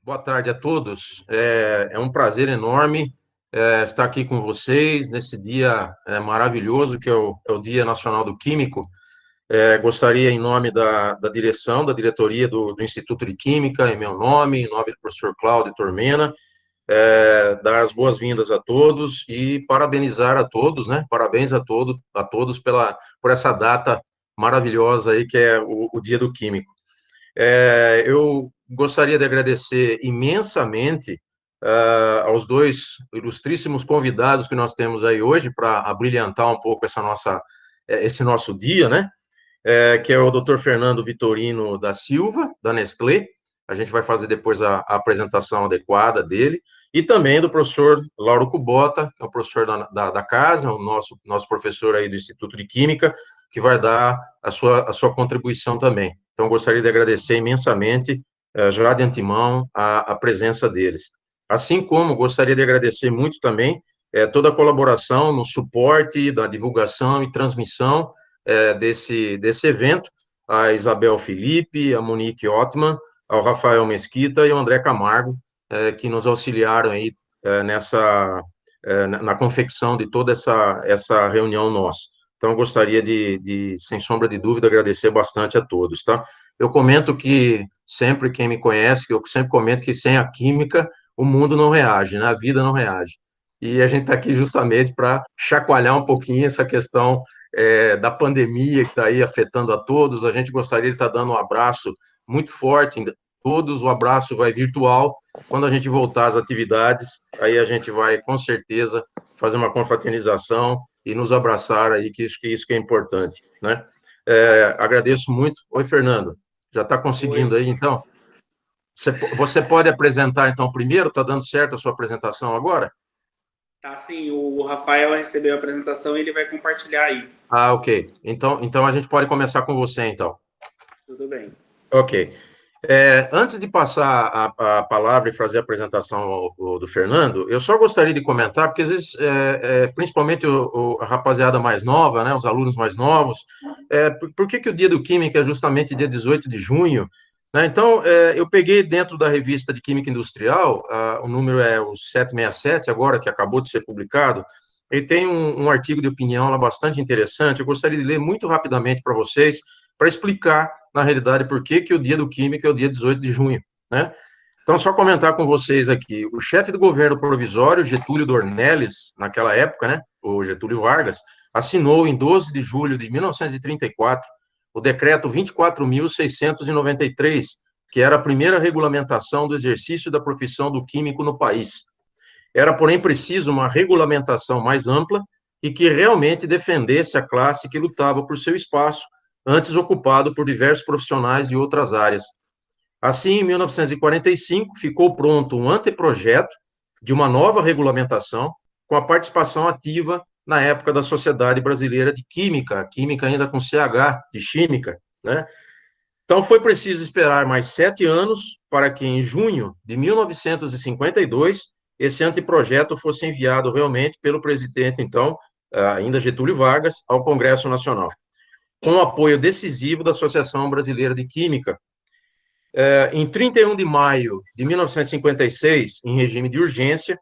Boa tarde a todos. É um prazer enorme estar aqui com vocês nesse dia maravilhoso que é o Dia Nacional do Químico. Gostaria, em nome da direção, da diretoria do Instituto de Química, em meu nome, em nome do professor Cláudio Tormena, dar as boas-vindas a todos e parabenizar a todos, né? Parabéns a todos por essa data maravilhosa aí que é o Dia do Químico. Eu gostaria de agradecer imensamente aos dois ilustríssimos convidados que nós temos aí hoje para abrilhantar um pouco esse nosso dia, né? Que é o Dr. Fernando Vitorino da Silva, da Nestlé. A gente vai fazer depois a apresentação adequada dele. E também do professor Lauro Kubota, que é o professor da casa, o nosso professor aí do Instituto de Química, que vai dar a sua contribuição também. Então, gostaria de agradecer imensamente, já de antemão, a presença deles. Assim como gostaria de agradecer muito também toda a colaboração no suporte da divulgação e transmissão desse evento, a Isabel Felipe, a Monique Ottman, ao Rafael Mesquita e ao André Camargo, que nos auxiliaram aí na confecção de toda essa reunião nossa. Então, eu gostaria sem sombra de dúvida, agradecer bastante a todos, tá? Eu comento que sempre quem me conhece, eu sempre comento que sem a química o mundo não reage, né? A vida não reage. E a gente está aqui justamente para chacoalhar um pouquinho essa questão da pandemia que está aí afetando a todos. A gente gostaria de estar dando um abraço muito forte em todos, o abraço vai virtual. Quando a gente voltar às atividades, aí a gente vai, com certeza, fazer uma confraternização e nos abraçar aí, que isso que é importante, né? Agradeço muito. Oi, Fernando, já está conseguindo Oi, aí, então? Você pode apresentar, então, primeiro? Está dando certo a sua apresentação agora? tá sim, o Rafael recebeu a apresentação e ele vai compartilhar aí. Ah, ok. Então a gente pode começar com você, então. Tudo bem. Ok. Antes de passar a palavra e fazer a apresentação do Fernando, eu só gostaria de comentar, porque às vezes, principalmente a rapaziada mais nova, né, os alunos mais novos, por que o Dia do Química é justamente dia 18 de junho? Né? Então, eu peguei dentro da revista de Química Industrial, o número é o 767, agora, que acabou de ser publicado, e tem um artigo de opinião lá bastante interessante, eu gostaria de ler muito rapidamente para vocês, para explicar na realidade, por que o Dia do Químico é o dia 18 de junho, né? Então, só comentar com vocês aqui, o chefe do governo provisório, Getúlio Dornelles, naquela época, né, o Getúlio Vargas, assinou em 12 de julho de 1934 o decreto 24.693, que era a primeira regulamentação do exercício da profissão do químico no país. Era, porém, preciso uma regulamentação mais ampla e que realmente defendesse a classe que lutava por seu espaço, antes ocupado por diversos profissionais de outras áreas. Assim, em 1945, ficou pronto um anteprojeto de uma nova regulamentação, com a participação ativa, na época, da Sociedade Brasileira de Química, química ainda com CH, de Química, né? Então, foi preciso esperar mais 7 anos para que, em junho de 1952, esse anteprojeto fosse enviado realmente pelo presidente, então, ainda Getúlio Vargas, ao Congresso Nacional, com o apoio decisivo da Associação Brasileira de Química. Em 31 de maio de 1956, em regime de urgência,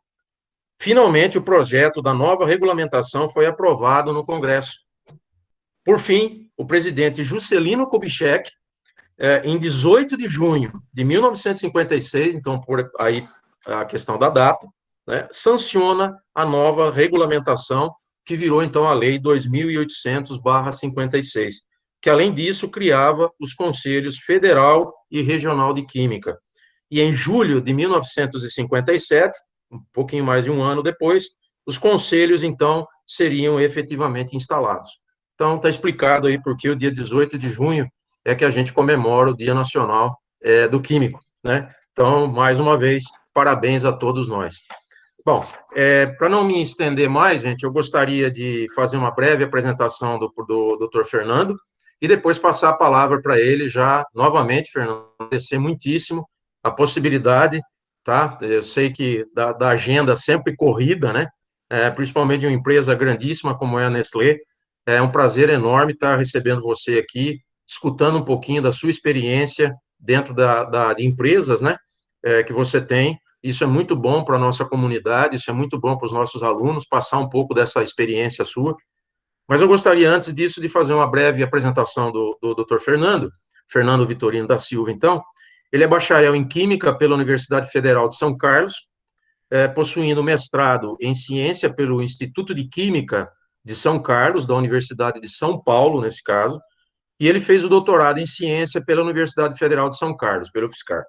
finalmente o projeto da nova regulamentação foi aprovado no Congresso. Por fim, o presidente Juscelino Kubitschek, em 18 de junho de 1956, então por aí a questão da data, né, sanciona a nova regulamentação que virou então a Lei 2.800/56, que além disso criava os Conselhos Federal e Regional de Química. E em julho de 1957, um pouquinho mais de um ano depois, os conselhos então seriam efetivamente instalados. Então está explicado aí porque o dia 18 de junho é que a gente comemora o Dia Nacional do Químico, né? Então, mais uma vez, parabéns a todos nós. Bom, para não me estender mais, gente, eu gostaria de fazer uma breve apresentação do Dr. Fernando e depois passar a palavra para ele já novamente, Fernando, agradecer muitíssimo a possibilidade, tá? Eu sei que da agenda sempre corrida, né? Principalmente de uma empresa grandíssima como é a Nestlé, é um prazer enorme estar recebendo você aqui, escutando um pouquinho da sua experiência dentro de empresas, né? que você tem. Isso é muito bom para a nossa comunidade, isso é muito bom para os nossos alunos, passar um pouco dessa experiência sua. Mas eu gostaria, antes disso, de fazer uma breve apresentação do Dr. Fernando Vitorino da Silva, então. Ele é bacharel em Química pela Universidade Federal de São Carlos, possuindo mestrado em Ciência pelo Instituto de Química de São Carlos, da Universidade de São Paulo, nesse caso, e ele fez o doutorado em Ciência pela Universidade Federal de São Carlos, pelo UFSCar.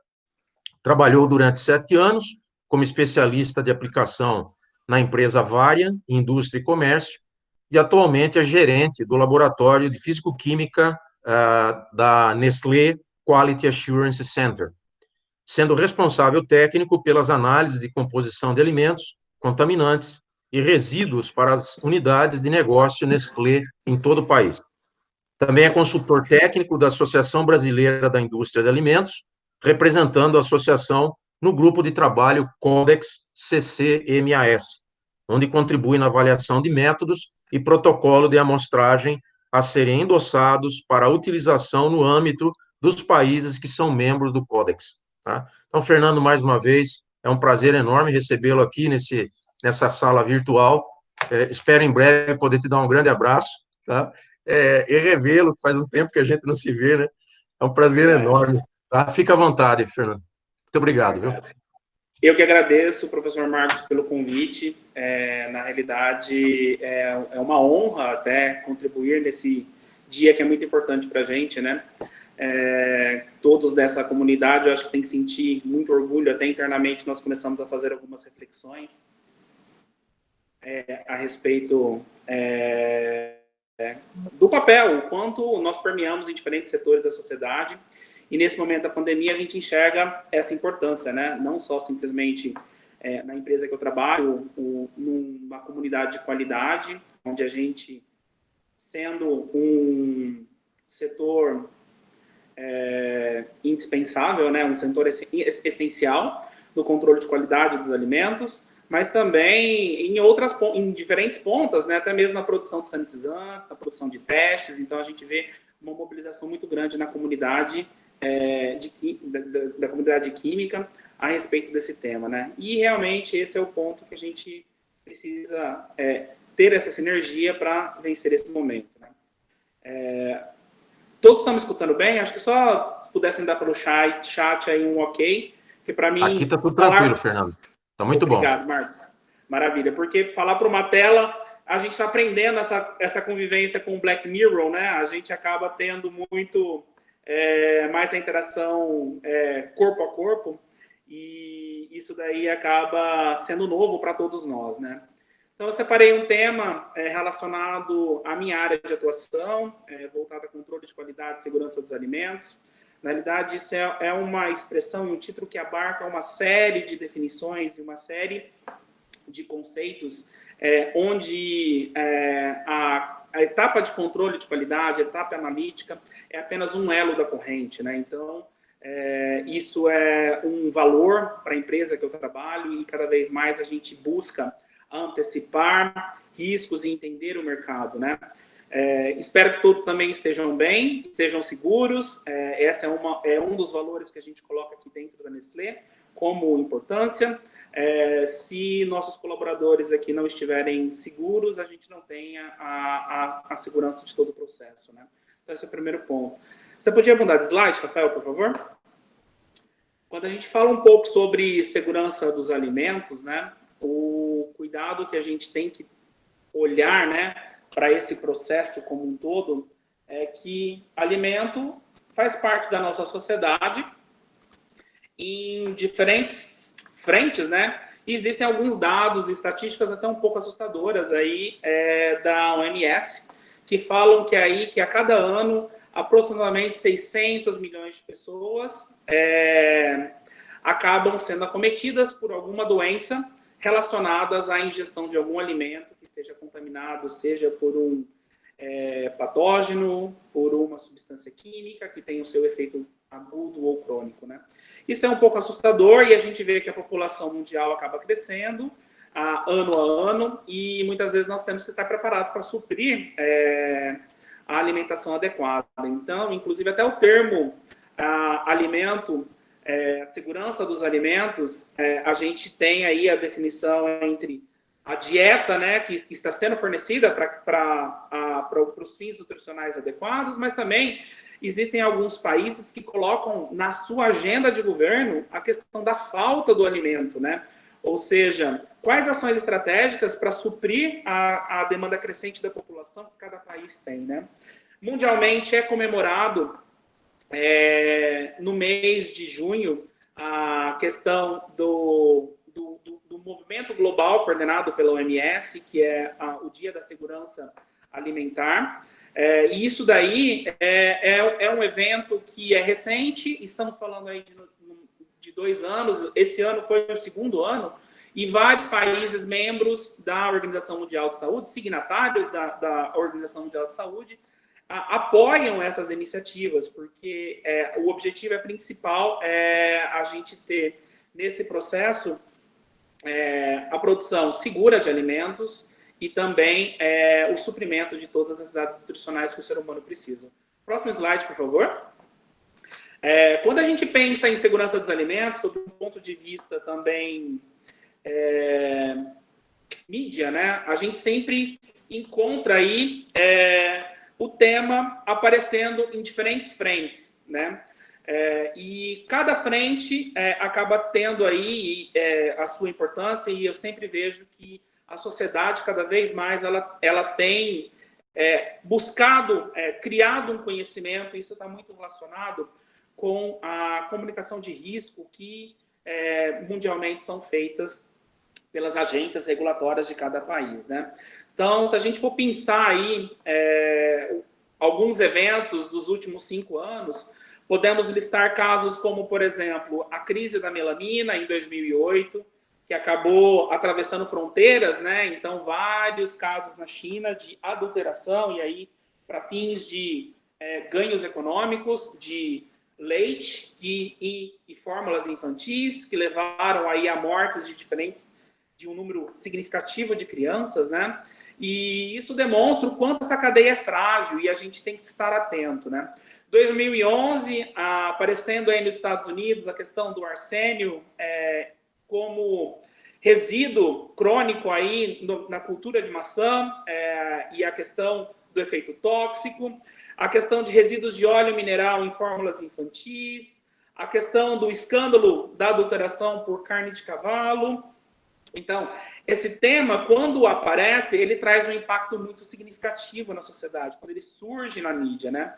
Trabalhou durante 7 anos como especialista de aplicação na empresa Varia, Indústria e Comércio, e atualmente é gerente do Laboratório de Físico-Química da Nestlé Quality Assurance Center, sendo responsável técnico pelas análises de composição de alimentos, contaminantes e resíduos para as unidades de negócio Nestlé em todo o país. Também é consultor técnico da Associação Brasileira da Indústria de Alimentos, representando a associação no grupo de trabalho Codex CCMAS, onde contribui na avaliação de métodos e protocolo de amostragem a serem endossados para a utilização no âmbito dos países que são membros do Codex. Tá? Então, Fernando, mais uma vez, é um prazer enorme recebê-lo aqui nessa sala virtual. Espero em breve poder te dar um grande abraço, tá? E revê-lo, que faz um tempo que a gente não se vê, né? É um prazer enorme. Tá? Fica à vontade, Fernando. Muito obrigado, viu? Eu que agradeço, professor Marcos, pelo convite. Na realidade, é uma honra até contribuir nesse dia que é muito importante para a gente, né? Todos dessa comunidade, eu acho que tem que sentir muito orgulho. Até internamente nós começamos a fazer algumas reflexões a respeito do papel, o quanto nós permeamos em diferentes setores da sociedade. E nesse momento da pandemia a gente enxerga essa importância, né? Não só simplesmente na empresa que eu trabalho, numa comunidade de qualidade, onde a gente, sendo um setor indispensável, né? Um setor essencial no controle de qualidade dos alimentos, mas também em diferentes pontas, né? Até mesmo na produção de sanitizantes, na produção de testes. Então a gente vê uma mobilização muito grande na comunidade da comunidade química a respeito desse tema, né? E realmente esse é o ponto que a gente precisa ter essa sinergia para vencer esse momento, né? Todos estão me escutando bem? Acho que só se pudessem dar pelo chat aí um ok, que para mim... Aqui está tudo tranquilo, Fernando. Está muito bom. Obrigado, Marcos. Maravilha, porque falar para uma tela, a gente está aprendendo essa convivência com o Black Mirror, né? A gente acaba tendo muito mais a interação corpo a corpo, e isso daí acaba sendo novo para todos nós, né? Então, eu separei um tema relacionado à minha área de atuação, voltado a controle de qualidade e segurança dos alimentos. Na realidade, isso é uma expressão e um título que abarca uma série de definições e uma série de conceitos onde a etapa de controle de qualidade, a etapa analítica, é apenas um elo da corrente, né? Então, isso é um valor para a empresa que eu trabalho e cada vez mais a gente busca antecipar riscos e entender o mercado, né? Espero que todos também estejam bem, estejam seguros. Essa é um dos valores que a gente coloca aqui dentro da Nestlé como importância. Se nossos colaboradores aqui não estiverem seguros, a gente não tem a segurança de todo o processo, né? Então, esse é o primeiro ponto. Você podia mudar de slide, Rafael, por favor? Quando a gente fala um pouco sobre segurança dos alimentos, né, o cuidado que a gente tem que olhar, né, para esse processo como um todo, é que alimento faz parte da nossa sociedade em diferentes frentes, né? E existem alguns dados e estatísticas até um pouco assustadoras aí da OMS, que falam que a cada ano aproximadamente 600 milhões de pessoas acabam sendo acometidas por alguma doença relacionadas à ingestão de algum alimento que esteja contaminado, seja por um patógeno, por uma substância química que tenha o seu efeito agudo ou crônico, né? Isso é um pouco assustador e a gente vê que a população mundial acaba crescendo ano a ano e muitas vezes nós temos que estar preparados para suprir a alimentação adequada. Então, inclusive até o termo alimento a segurança dos alimentos, a gente tem aí a definição entre a dieta, né, que está sendo fornecida para os fins nutricionais adequados, mas também existem alguns países que colocam na sua agenda de governo a questão da falta do alimento, né? Ou seja, quais ações estratégicas para suprir a demanda crescente da população que cada país tem, né? Mundialmente é comemorado no mês de junho a questão do movimento global coordenado pela OMS, que é o Dia da Segurança Alimentar. E isso daí é um evento que é recente, estamos falando aí de 2 anos, esse ano foi o 2º ano, e vários países membros da Organização Mundial de Saúde, signatários da Organização Mundial de Saúde, apoiam essas iniciativas, porque o objetivo principal é a gente ter, nesse processo, a produção segura de alimentos e também o suprimento de todas as necessidades nutricionais que o ser humano precisa. Próximo slide, por favor. Quando a gente pensa em segurança dos alimentos, sob um ponto de vista também mídia, né, a gente sempre encontra aí o tema aparecendo em diferentes frentes, né? E cada frente acaba tendo aí a sua importância, e eu sempre vejo que a sociedade, cada vez mais, ela tem buscado, criado um conhecimento, e isso está muito relacionado com a comunicação de risco que mundialmente são feitas pelas agências regulatórias de cada país, né? Então, se a gente for pensar aí alguns eventos dos últimos 5 anos, podemos listar casos como, por exemplo, a crise da melamina em 2008, que acabou atravessando fronteiras, né? Então, vários casos na China de adulteração, e aí para fins de ganhos econômicos, de leite e fórmulas infantis, que levaram aí a mortes de um número significativo de crianças, né? E isso demonstra o quanto essa cadeia é frágil e a gente tem que estar atento, né? 2011, aparecendo aí nos Estados Unidos a questão do arsênio como resíduo crônico aí na cultura de maçã, e a questão do efeito tóxico, a questão de resíduos de óleo mineral em fórmulas infantis, a questão do escândalo da adulteração por carne de cavalo. Então, esse tema, quando aparece, ele traz um impacto muito significativo na sociedade, quando ele surge na mídia, né?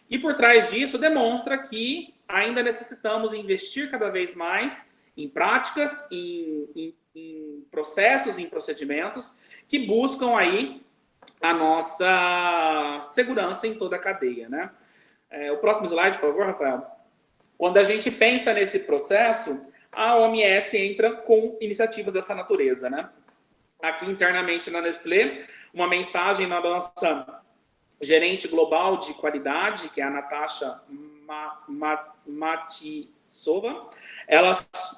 E por trás disso, demonstra que ainda necessitamos investir cada vez mais em práticas, em processos, em procedimentos que buscam aí a nossa segurança em toda a cadeia, né? O próximo slide, por favor, Rafael. Quando a gente pensa nesse processo, a OMS entra com iniciativas dessa natureza, né? Aqui internamente na Nestlé, uma mensagem na nossa gerente global de qualidade, que é a Natasha Matisova.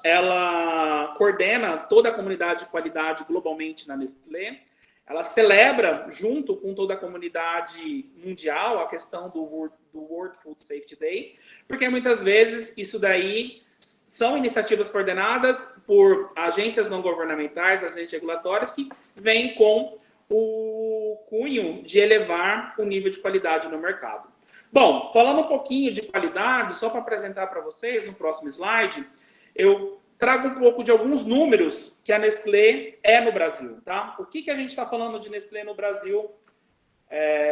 Ela coordena toda a comunidade de qualidade globalmente na Nestlé. Ela celebra, junto com toda a comunidade mundial, a questão do World Food Safety Day, porque muitas vezes isso daí são iniciativas coordenadas por agências não governamentais, agências regulatórias, que vêm com o cunho de elevar o nível de qualidade no mercado. Bom, falando um pouquinho de qualidade, só para apresentar para vocês, no próximo slide, eu trago um pouco de alguns números que a Nestlé é no Brasil, tá? O que a gente está falando de Nestlé no Brasil?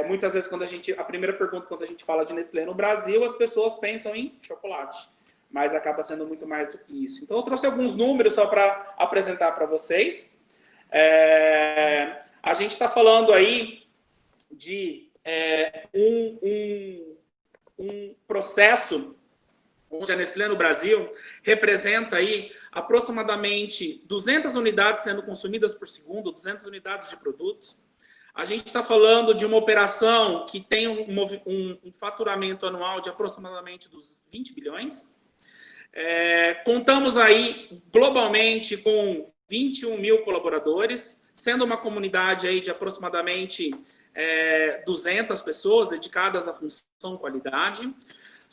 Muitas vezes, a primeira pergunta, quando a gente fala de Nestlé no Brasil, as pessoas pensam em chocolate, mas acaba sendo muito mais do que isso. Então, eu trouxe alguns números só para apresentar para vocês. A gente está falando aí de um processo onde a Nestlé no Brasil representa aí aproximadamente 200 unidades sendo consumidas por segundo, 200 unidades de produtos. A gente está falando de uma operação que tem um faturamento anual de aproximadamente dos 20 bilhões. Contamos aí globalmente com 21 mil colaboradores, sendo uma comunidade aí de aproximadamente 200 pessoas dedicadas à função qualidade.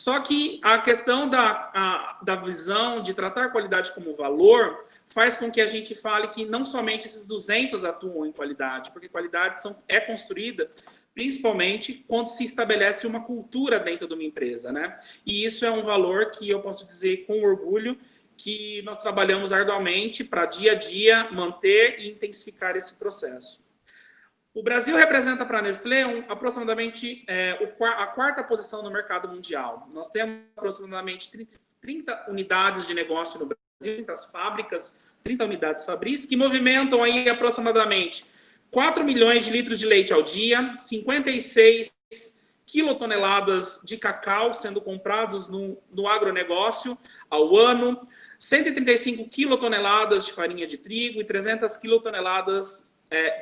Só que a questão da visão de tratar a qualidade como valor faz com que a gente fale que não somente esses 200 atuam em qualidade, porque qualidade é construída principalmente quando se estabelece uma cultura dentro de uma empresa, né? E isso é um valor que eu posso dizer com orgulho que nós trabalhamos arduamente para dia a dia manter e intensificar esse processo. O Brasil representa para a Nestlé aproximadamente a quarta posição no mercado mundial. Nós temos aproximadamente 30 unidades de negócio no Brasil, 30 fábricas, 30 unidades fabris, que movimentam aí aproximadamente 4 milhões de litros de leite ao dia, 56 quilotoneladas de cacau sendo comprados no agronegócio ao ano, 135 quilotoneladas de farinha de trigo e 300 quilotoneladas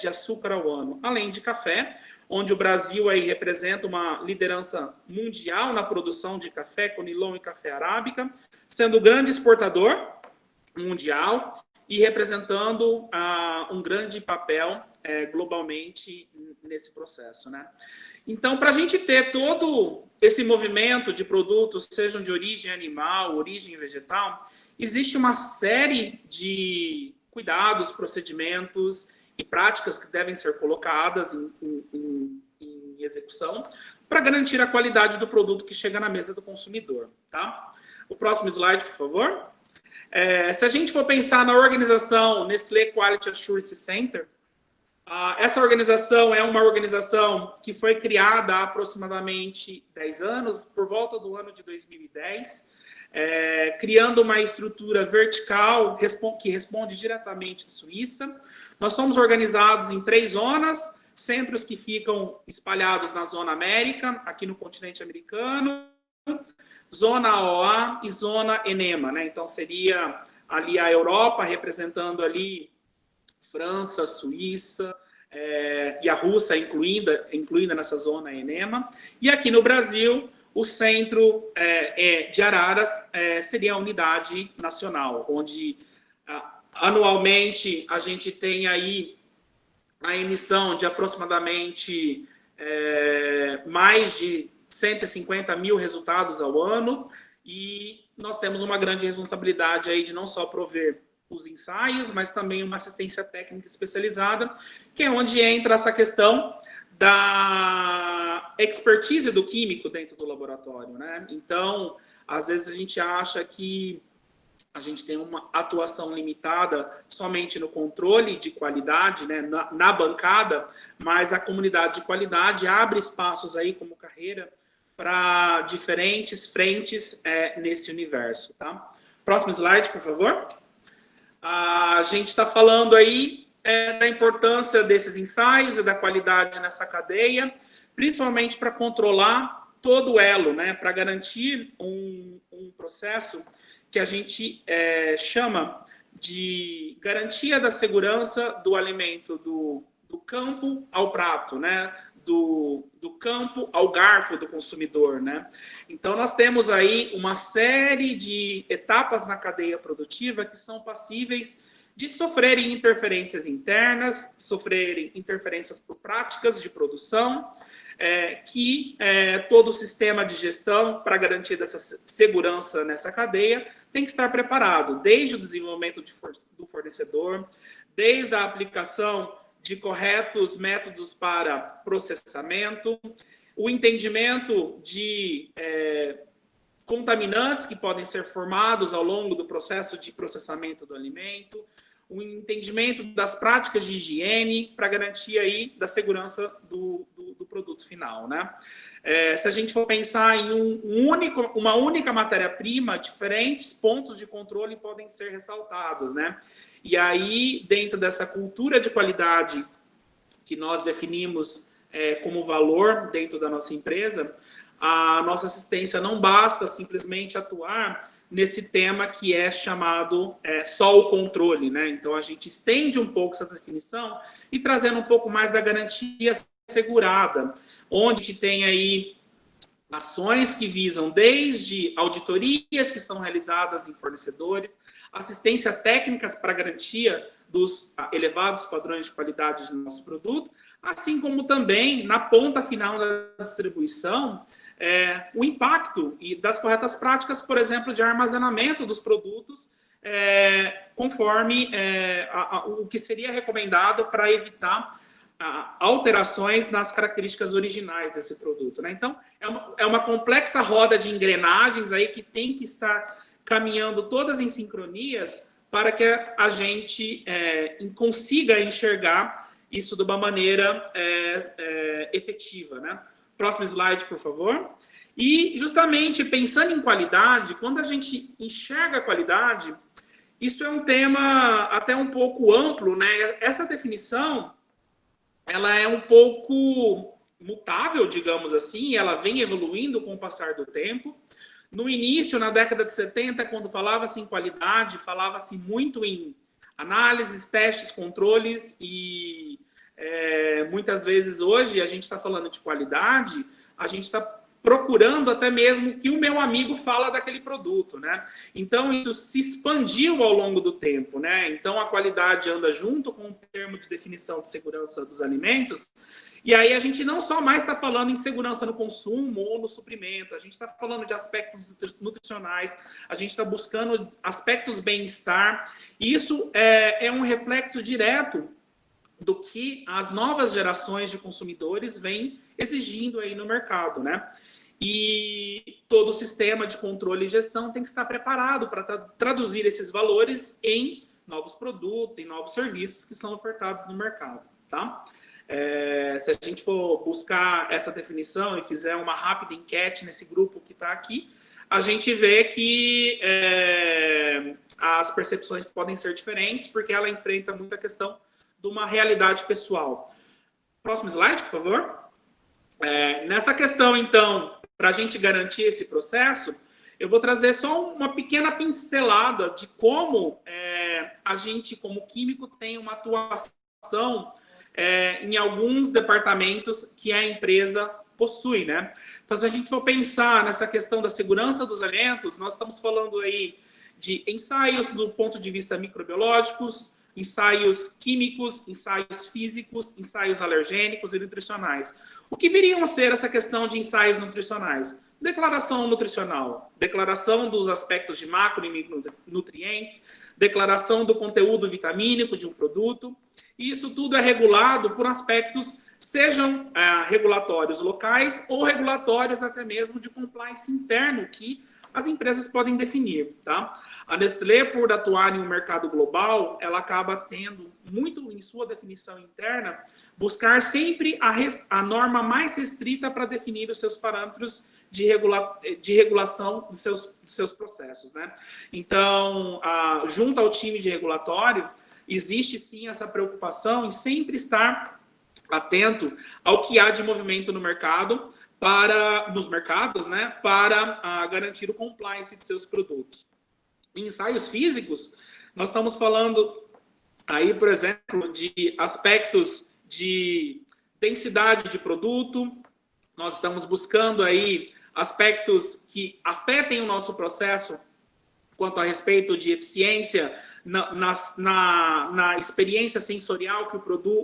de açúcar ao ano, além de café, onde o Brasil aí representa uma liderança mundial na produção de café, conilon e café arábica, sendo o grande exportador mundial e representando um grande papel globalmente nesse processo, né? Então, para a gente ter todo esse movimento de produtos, sejam de origem animal, origem vegetal, existe uma série de cuidados, procedimentos e práticas que devem ser colocadas em execução para garantir a qualidade do produto que chega na mesa do consumidor, tá? O próximo slide, por favor. Se a gente for pensar na organização Nestlé Quality Assurance Center, essa organização é uma organização que foi criada há aproximadamente 10 anos, por volta do ano de 2010, criando uma estrutura vertical que responde diretamente à Suíça. Nós somos organizados em 3 zonas, centros que ficam espalhados na Zona América, aqui no continente americano, Zona AOA e Zona ENEMA, né? Então, seria ali a Europa, representando ali França, Suíça e a Rússia incluída nessa zona ENEMA. E aqui no Brasil, o centro de Araras seria a unidade nacional, onde anualmente a gente tem aí a emissão de aproximadamente mais de 150 mil resultados ao ano, e nós temos uma grande responsabilidade aí de não só prover os ensaios, mas também uma assistência técnica especializada, que é onde entra essa questão da expertise do químico dentro do laboratório, né? Então, às vezes a gente acha que a gente tem uma atuação limitada somente no controle de qualidade, né, na bancada, mas a comunidade de qualidade abre espaços aí como carreira para diferentes frentes nesse universo, tá? Próximo slide, por favor. A gente está falando aí da importância desses ensaios e da qualidade nessa cadeia, principalmente para controlar todo o elo, né, para garantir um processo que a gente chama de garantia da segurança do alimento do campo ao prato, né, do campo ao garfo do consumidor, né? Então, nós temos aí uma série de etapas na cadeia produtiva que são passíveis de sofrerem interferências internas, sofrerem interferências por práticas de produção, que todo o sistema de gestão, para garantir essa segurança nessa cadeia, tem que estar preparado, desde o desenvolvimento do fornecedor, desde a aplicação de corretos métodos para processamento, o entendimento de contaminantes que podem ser formados ao longo do processo de processamento do alimento, o entendimento das práticas de higiene para garantir aí da segurança do produto final, né? Se a gente for pensar em uma única matéria-prima, diferentes pontos de controle podem ser ressaltados, né? E aí, dentro dessa cultura de qualidade que nós definimos como valor dentro da nossa empresa, a nossa assistência não basta simplesmente atuar nesse tema que é chamado só o controle, né? Então, a gente estende um pouco essa definição e trazendo um pouco mais da garantia assegurada, onde a gente tem aí ações que visam desde auditorias que são realizadas em fornecedores, assistência técnicas para garantia dos elevados padrões de qualidade do nosso produto, assim como também na ponta final da distribuição, o impacto e das corretas práticas, por exemplo, de armazenamento dos produtos, conforme o que seria recomendado para evitar alterações nas características originais desse produto, né? Então, é uma complexa roda de engrenagens aí que tem que estar caminhando todas em sincronias para que a gente consiga enxergar isso de uma maneira efetiva, né? Próximo slide, por favor. E, justamente, pensando em qualidade, quando a gente enxerga a qualidade, isso é um tema até um pouco amplo, né? Essa definição, ela é um pouco mutável, digamos assim, ela vem evoluindo com o passar do tempo. No início, na década de 70, quando falava-se em qualidade, falava-se muito em análises, testes, controles e muitas vezes hoje a gente está falando de qualidade, a gente está procurando até mesmo o que o meu amigo fala daquele produto, né? Então, isso se expandiu ao longo do tempo, né? Então, a qualidade anda junto com o termo de definição de segurança dos alimentos, e aí a gente não só mais está falando em segurança no consumo ou no suprimento, a gente está falando de aspectos nutricionais, a gente está buscando aspectos bem-estar, e isso é um reflexo direto do que as novas gerações de consumidores vêm exigindo aí no mercado, né? E todo o sistema de controle e gestão tem que estar preparado para traduzir esses valores em novos produtos, em novos serviços que são ofertados no mercado, tá? Se a gente for buscar essa definição e fizer uma rápida enquete nesse grupo que está aqui, a gente vê que as percepções podem ser diferentes, porque ela enfrenta muita questão de uma realidade pessoal. Próximo slide, por favor. Nessa questão, então, para a gente garantir esse processo, eu vou trazer só uma pequena pincelada de como a gente, como químico, tem uma atuação em alguns departamentos que a empresa possui, né? Então, se a gente for pensar nessa questão da segurança dos alimentos, nós estamos falando aí de ensaios do ponto de vista microbiológicos, ensaios químicos, ensaios físicos, ensaios alergênicos e nutricionais. O que viriam a ser essa questão de ensaios nutricionais? Declaração nutricional, declaração dos aspectos de macro e micronutrientes, declaração do conteúdo vitamínico de um produto. E isso tudo é regulado por aspectos, sejam regulatórios locais ou regulatórios até mesmo de compliance interno, que as empresas podem definir, tá? A Nestlé, por atuar em um mercado global, ela acaba tendo muito em sua definição interna, buscar sempre a norma mais restrita para definir os seus parâmetros de regulação dos seus processos, né? Então, junto ao time de regulatório, existe sim essa preocupação em sempre estar atento ao que há de movimento no mercado, nos mercados, né, para garantir o compliance de seus produtos. Em ensaios físicos, nós estamos falando aí, por exemplo, de aspectos de densidade de produto, nós estamos buscando aí aspectos que afetem o nosso processo quanto a respeito de eficiência na experiência sensorial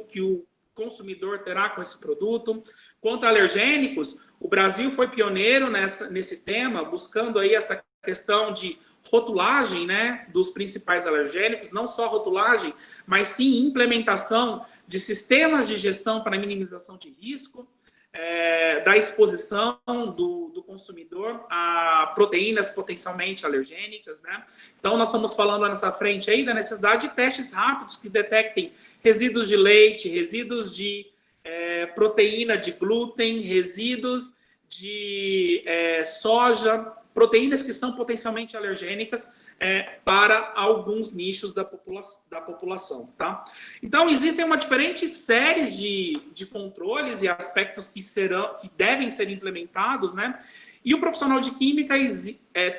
que o consumidor terá com esse produto. Quanto a alergênicos, o Brasil foi pioneiro nesse tema, buscando aí essa questão de rotulagem, né, dos principais alergênicos, não só rotulagem, mas sim implementação de sistemas de gestão para minimização de risco, da exposição do consumidor a proteínas potencialmente alergênicas, né? Então, nós estamos falando nessa frente aí da necessidade de testes rápidos que detectem resíduos de leite, resíduos de proteína de glúten, resíduos de soja, proteínas que são potencialmente alergênicas para alguns nichos da população, tá? Então, existem uma diferente série de controles e aspectos que devem ser implementados, né? E o profissional de química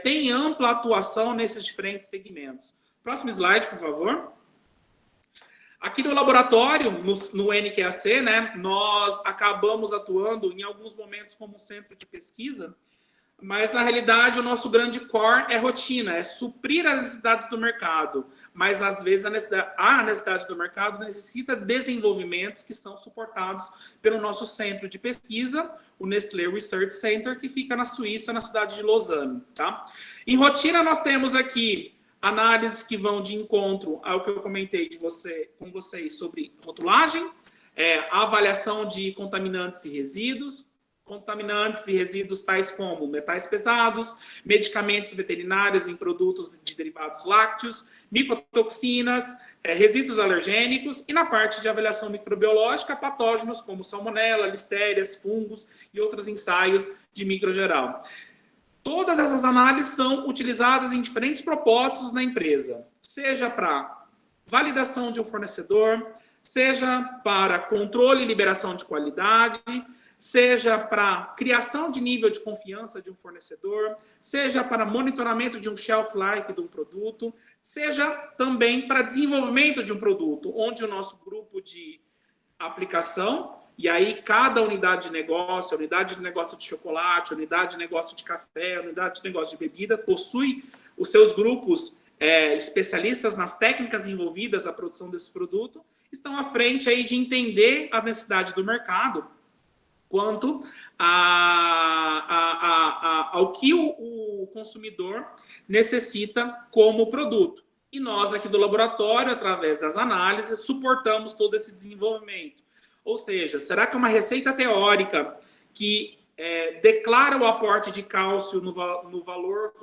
tem ampla atuação nesses diferentes segmentos. Próximo slide, por favor. Aqui no laboratório, no NQAC, né, nós acabamos atuando em alguns momentos como centro de pesquisa, Mas, na realidade, o nosso grande core é rotina, é suprir as necessidades do mercado. Mas, às vezes, a necessidade do mercado necessita desenvolvimentos que são suportados pelo nosso centro de pesquisa, o Nestlé Research Center, que fica na Suíça, na cidade de Lausanne. Tá? Em rotina, nós temos aqui análises que vão de encontro ao que eu comentei com vocês sobre rotulagem, a avaliação de contaminantes e resíduos tais como metais pesados, medicamentos veterinários em produtos de derivados lácteos, micotoxinas, resíduos alergênicos e na parte de avaliação microbiológica, patógenos como salmonela, listérias, fungos e outros ensaios de microgeral. Todas essas análises são utilizadas em diferentes propósitos na empresa, seja para validação de um fornecedor, seja para controle e liberação de qualidade, seja para criação de nível de confiança de um fornecedor, seja para monitoramento de um shelf life de um produto, seja também para desenvolvimento de um produto, onde o nosso grupo de aplicação, e aí cada unidade de negócio, a unidade de negócio de chocolate, a unidade de negócio de café, a unidade de negócio de bebida, possui os seus grupos especialistas nas técnicas envolvidas à produção desse produto, estão à frente aí de entender a necessidade do mercado quanto ao que o consumidor necessita como produto. E nós aqui do laboratório, através das análises, suportamos todo esse desenvolvimento. Ou seja, será que uma receita teórica que declara o aporte de cálcio no valor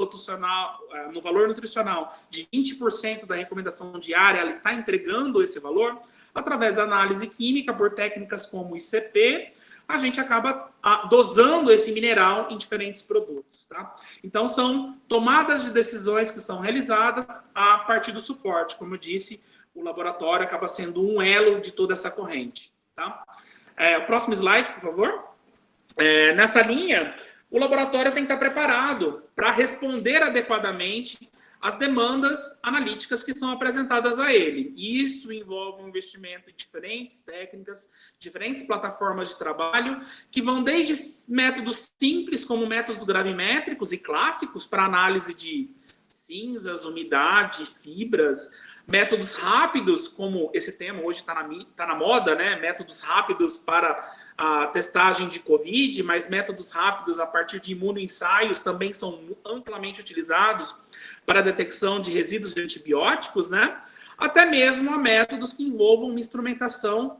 nutricional de 20% da recomendação diária, ela está entregando esse valor? Através da análise química, por técnicas como ICP, a gente acaba dosando esse mineral em diferentes produtos. Tá? Então, são tomadas de decisões que são realizadas a partir do suporte. Como eu disse, o laboratório acaba sendo um elo de toda essa corrente. Tá? Próximo slide, por favor. Nessa linha, o laboratório tem que estar preparado para responder adequadamente as demandas analíticas que são apresentadas a ele. Isso envolve um investimento em diferentes técnicas, diferentes plataformas de trabalho, que vão desde métodos simples, como métodos gravimétricos e clássicos, para análise de cinzas, umidade, fibras, métodos rápidos, como esse tema hoje está na moda, né? Métodos rápidos para a testagem de Covid, mas métodos rápidos a partir de imunoensaios também são amplamente utilizados para a detecção de resíduos de antibióticos, né? Até mesmo a métodos que envolvam uma instrumentação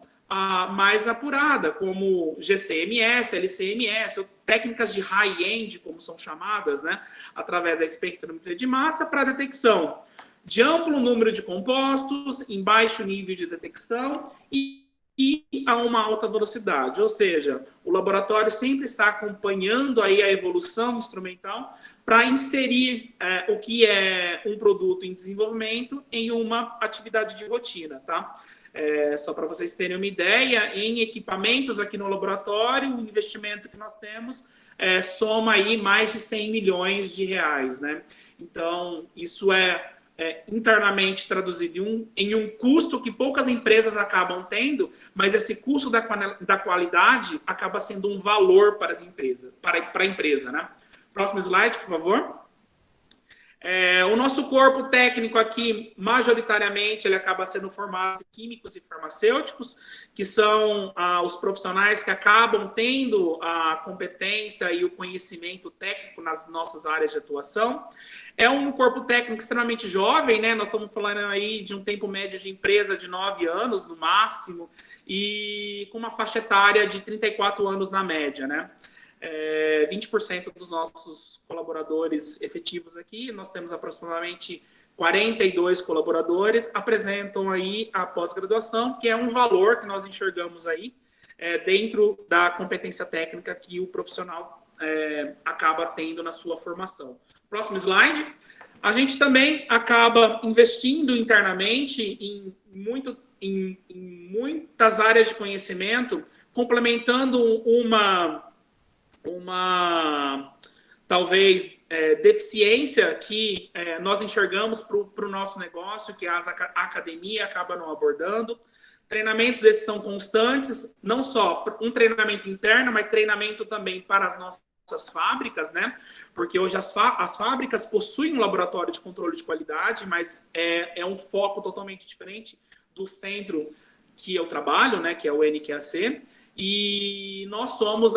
mais apurada, como GCMS, LCMS, ou técnicas de high-end, como são chamadas, né? Através da espectrometria de massa para a detecção de amplo número de compostos, em baixo nível de detecção e a uma alta velocidade. Ou seja, o laboratório sempre está acompanhando aí a evolução instrumental para inserir o que é um produto em desenvolvimento em uma atividade de rotina, tá? Só para vocês terem uma ideia, em equipamentos aqui no laboratório, o investimento que nós temos soma aí mais de 100 milhões de reais, né? Então, isso internamente traduzido em um custo que poucas empresas acabam tendo, mas esse custo da qualidade acaba sendo um valor para as empresas, para a empresa, né? Próximo slide, por favor. O nosso corpo técnico aqui, majoritariamente, ele acaba sendo formado de químicos e farmacêuticos, que são os profissionais que acabam tendo a competência e o conhecimento técnico nas nossas áreas de atuação. É um corpo técnico extremamente jovem, né? Nós estamos falando aí de um tempo médio de empresa de 9 anos, no máximo, e com uma faixa etária de 34 anos na média, né? 20% dos nossos colaboradores efetivos aqui, nós temos aproximadamente 42 colaboradores, apresentam aí a pós-graduação, que é um valor que nós enxergamos aí dentro da competência técnica que o profissional acaba tendo na sua formação. Próximo slide. A gente também acaba investindo internamente em muitas áreas de conhecimento, complementando uma talvez deficiência que nós enxergamos para o nosso negócio, que a academia acaba não abordando. Treinamentos esses são constantes, não só um treinamento interno, mas treinamento também para as nossas nossas fábricas, né? Porque hoje as fábricas possuem um laboratório de controle de qualidade, mas é um foco totalmente diferente do centro que eu trabalho, né? Que é o NQAC. E nós somos,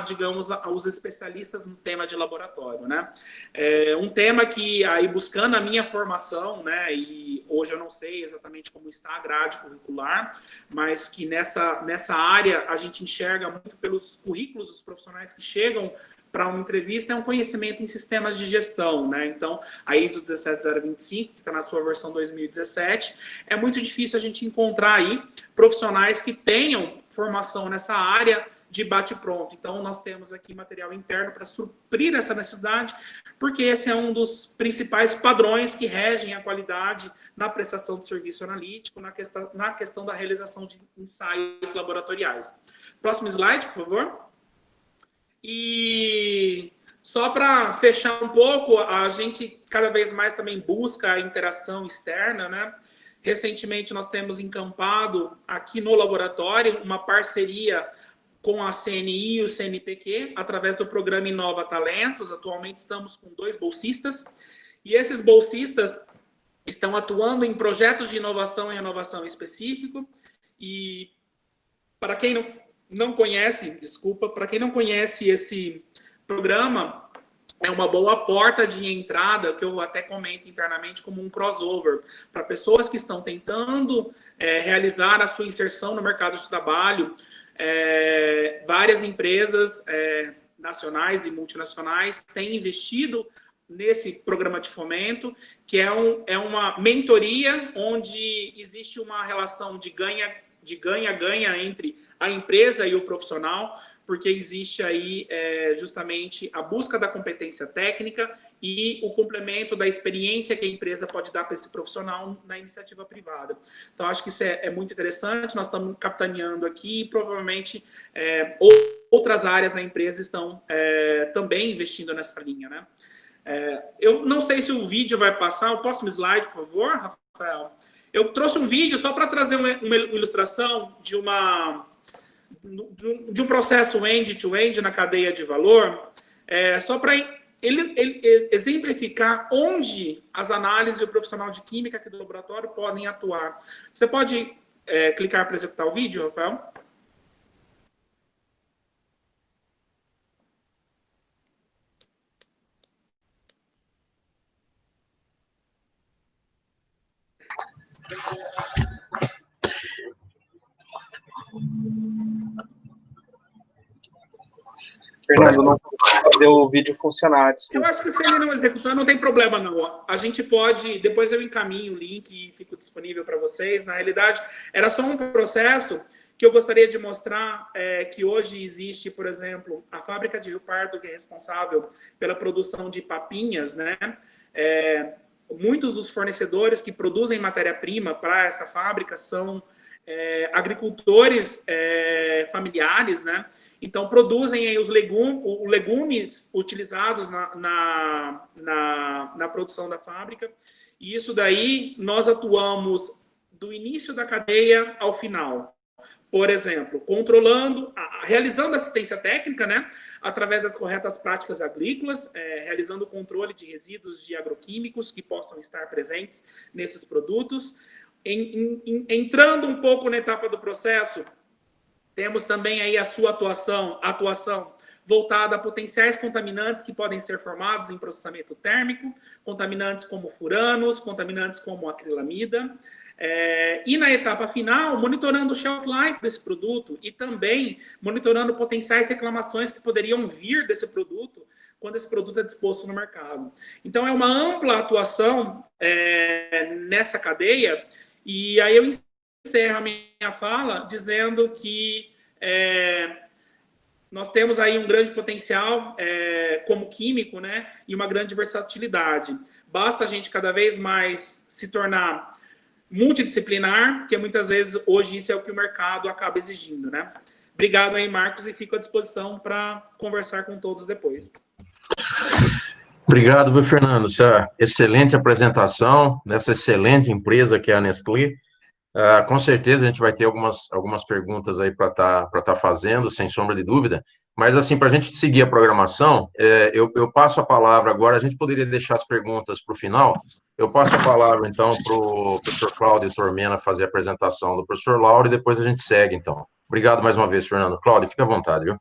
digamos, os especialistas no tema de laboratório, né? Um tema que, aí buscando a minha formação, né? E hoje eu não sei exatamente como está a grade curricular, mas que nessa área a gente enxerga muito pelos currículos dos profissionais que chegam para uma entrevista, é um conhecimento em sistemas de gestão, né? Então, a ISO 17025, que está na sua versão 2017, é muito difícil a gente encontrar aí profissionais que tenham formação nessa área de bate-pronto. Então, nós temos aqui material interno para suprir essa necessidade, porque esse é um dos principais padrões que regem a qualidade na prestação de serviço analítico, na questão da realização de ensaios laboratoriais. Próximo slide, por favor. E só para fechar um pouco, a gente cada vez mais também busca a interação externa, né? Recentemente nós temos encampado aqui no laboratório uma parceria com a CNI e o CNPq, através do programa Inova Talentos. Atualmente estamos com 2 bolsistas, e esses bolsistas estão atuando em projetos de inovação e renovação específico. E para quem não conhece esse programa, é uma boa porta de entrada, que eu até comento internamente como um crossover, para pessoas que estão tentando realizar a sua inserção no mercado de trabalho. Várias empresas nacionais e multinacionais têm investido nesse programa de fomento, que é uma mentoria onde existe uma relação de ganha-ganha entre a empresa e o profissional, porque existe aí justamente a busca da competência técnica e o complemento da experiência que a empresa pode dar para esse profissional na iniciativa privada. Então, acho que isso é muito interessante. Nós estamos capitaneando aqui e provavelmente outras áreas da empresa estão também investindo nessa linha, né? Eu não sei se o vídeo vai passar. O próximo slide, por favor, Rafael. Eu trouxe um vídeo só para trazer uma ilustração de um processo end-to-end na cadeia de valor, só para ele exemplificar onde as análises e o profissional de química aqui do laboratório podem atuar. Você pode clicar para executar o vídeo, Rafael? Fernando, não consigo fazer o vídeo funcionar, desculpa. Eu acho que se ele não executar, não tem problema, não. A gente pode, depois eu encaminho o link e fico disponível para vocês. Na realidade, era só um processo que eu gostaria de mostrar que hoje existe, por exemplo, a fábrica de Rio Pardo, que é responsável pela produção de papinhas, né? Muitos dos fornecedores que produzem matéria-prima para essa fábrica são agricultores familiares, né? Então, produzem aí os legumes utilizados na produção da fábrica. E isso daí, nós atuamos do início da cadeia ao final. Por exemplo, realizando assistência técnica, né, através das corretas práticas agrícolas, realizando o controle de resíduos de agroquímicos que possam estar presentes nesses produtos. Entrando um pouco na etapa do processo, temos também aí a sua atuação voltada a potenciais contaminantes que podem ser formados em processamento térmico, contaminantes como furanos, contaminantes como acrilamida, e na etapa final, monitorando o shelf life desse produto e também monitorando potenciais reclamações que poderiam vir desse produto quando esse produto é disposto no mercado. Então, é uma ampla atuação nessa cadeia, e aí eu encerro a minha fala dizendo que nós temos aí um grande potencial como químico, né, e uma grande versatilidade. Basta a gente cada vez mais se tornar multidisciplinar, porque muitas vezes hoje isso é o que o mercado acaba exigindo, né? Obrigado aí, Marcos, e fico à disposição para conversar com todos depois. Obrigado, viu, Fernando? Essa excelente apresentação dessa excelente empresa que é a Nestlé. Com certeza a gente vai ter algumas perguntas aí para tá fazendo, sem sombra de dúvida. Mas, assim, para a gente seguir a programação, eu passo a palavra agora, a gente poderia deixar as perguntas para o final, eu passo a palavra, então, para o professor Cláudio Tormena fazer a apresentação do professor Lauro, e depois a gente segue, então. Obrigado mais uma vez, Fernando. Cláudio, fica à vontade, viu?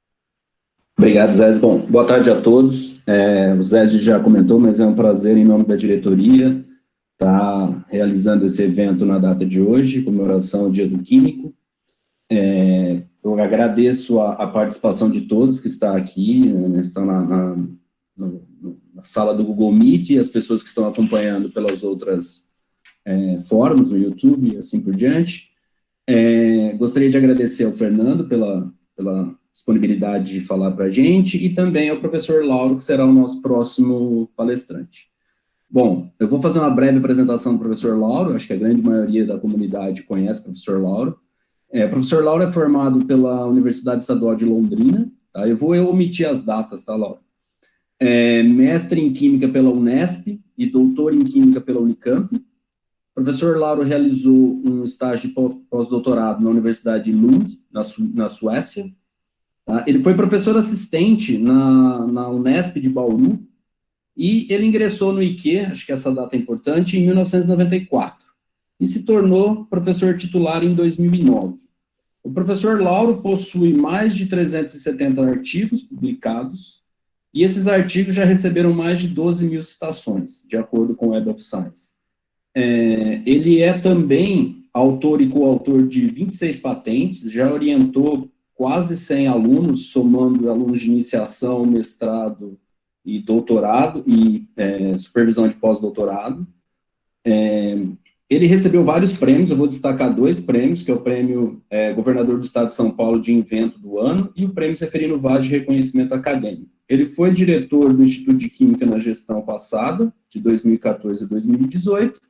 Obrigado, Zé. Bom, boa tarde a todos. O Zé já comentou, mas é um prazer, em nome da diretoria, estar realizando esse evento na data de hoje, comemoração ao Dia do Químico. Eu agradeço a participação de todos que estão aqui, estão na sala do Google Meet, e as pessoas que estão acompanhando pelas outras fóruns, no YouTube e assim por diante. Gostaria de agradecer ao Fernando pela disponibilidade de falar para a gente, e também ao professor Lauro, que será o nosso próximo palestrante. Bom, eu vou fazer uma breve apresentação do professor Lauro, acho que a grande maioria da comunidade conhece o professor Lauro. O professor Lauro é formado pela Universidade Estadual de Londrina, tá? Eu vou omitir as datas, tá, Lauro? Mestre em Química pela Unesp e doutor em Química pela Unicamp. O professor Lauro realizou um estágio de pós-doutorado na Universidade de Lund, na Suécia. Tá? Ele foi professor assistente na Unesp de Bauru, e ele ingressou no IQ, acho que essa data é importante, em 1994, e se tornou professor titular em 2009. O professor Lauro possui mais de 370 artigos publicados, e esses artigos já receberam mais de 12 mil citações, de acordo com o Web of Science. Ele é também autor e coautor de 26 patentes, já orientou quase 100 alunos, somando alunos de iniciação, mestrado e doutorado, e supervisão de pós-doutorado. Ele recebeu vários prêmios, eu vou destacar 2 prêmios, que é o prêmio Governador do Estado de São Paulo de Invento do Ano, e o prêmio Zeferino Vaz de Reconhecimento Acadêmico. Ele foi diretor do Instituto de Química na gestão passada, de 2014 a 2018,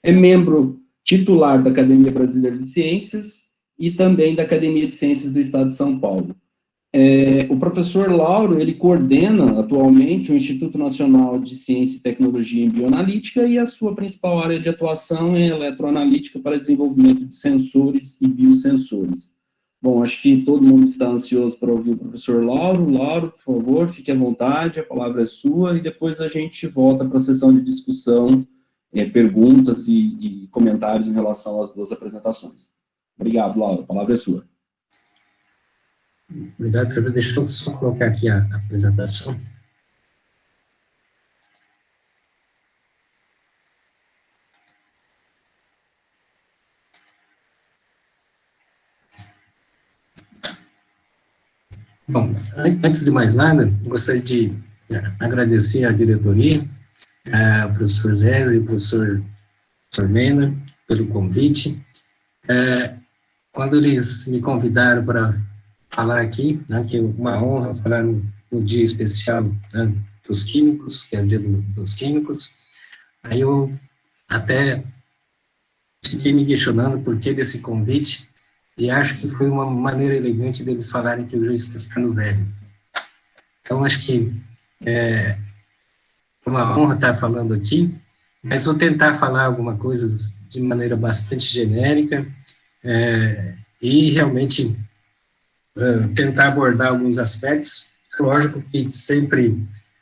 é membro titular da Academia Brasileira de Ciências e também da Academia de Ciências do Estado de São Paulo. O professor Lauro, ele coordena atualmente o Instituto Nacional de Ciência e Tecnologia em Bioanalítica, e a sua principal área de atuação é eletroanalítica para desenvolvimento de sensores e biosensores. Bom, acho que todo mundo está ansioso para ouvir o professor Lauro. Lauro, por favor, fique à vontade, a palavra é sua, e depois a gente volta para a sessão de discussão, perguntas e comentários em relação às 2 apresentações. Obrigado, Lauro, a palavra é sua. Obrigado, Fernando. Deixa eu só colocar aqui a apresentação. Bom, antes de mais nada, gostaria de agradecer à diretoria, ao professor Zé e ao professor Tormena pelo convite. Quando eles me convidaram para falar aqui, né, que é uma honra falar no dia especial, né, dos químicos, que é o dia dos químicos, aí eu até fiquei me questionando por que desse convite, e acho que foi uma maneira elegante deles falarem que eu já estou ficando velho. Então, acho que é uma honra estar falando aqui, mas vou tentar falar alguma coisa de maneira bastante genérica, e realmente tentar abordar alguns aspectos, lógico que sempre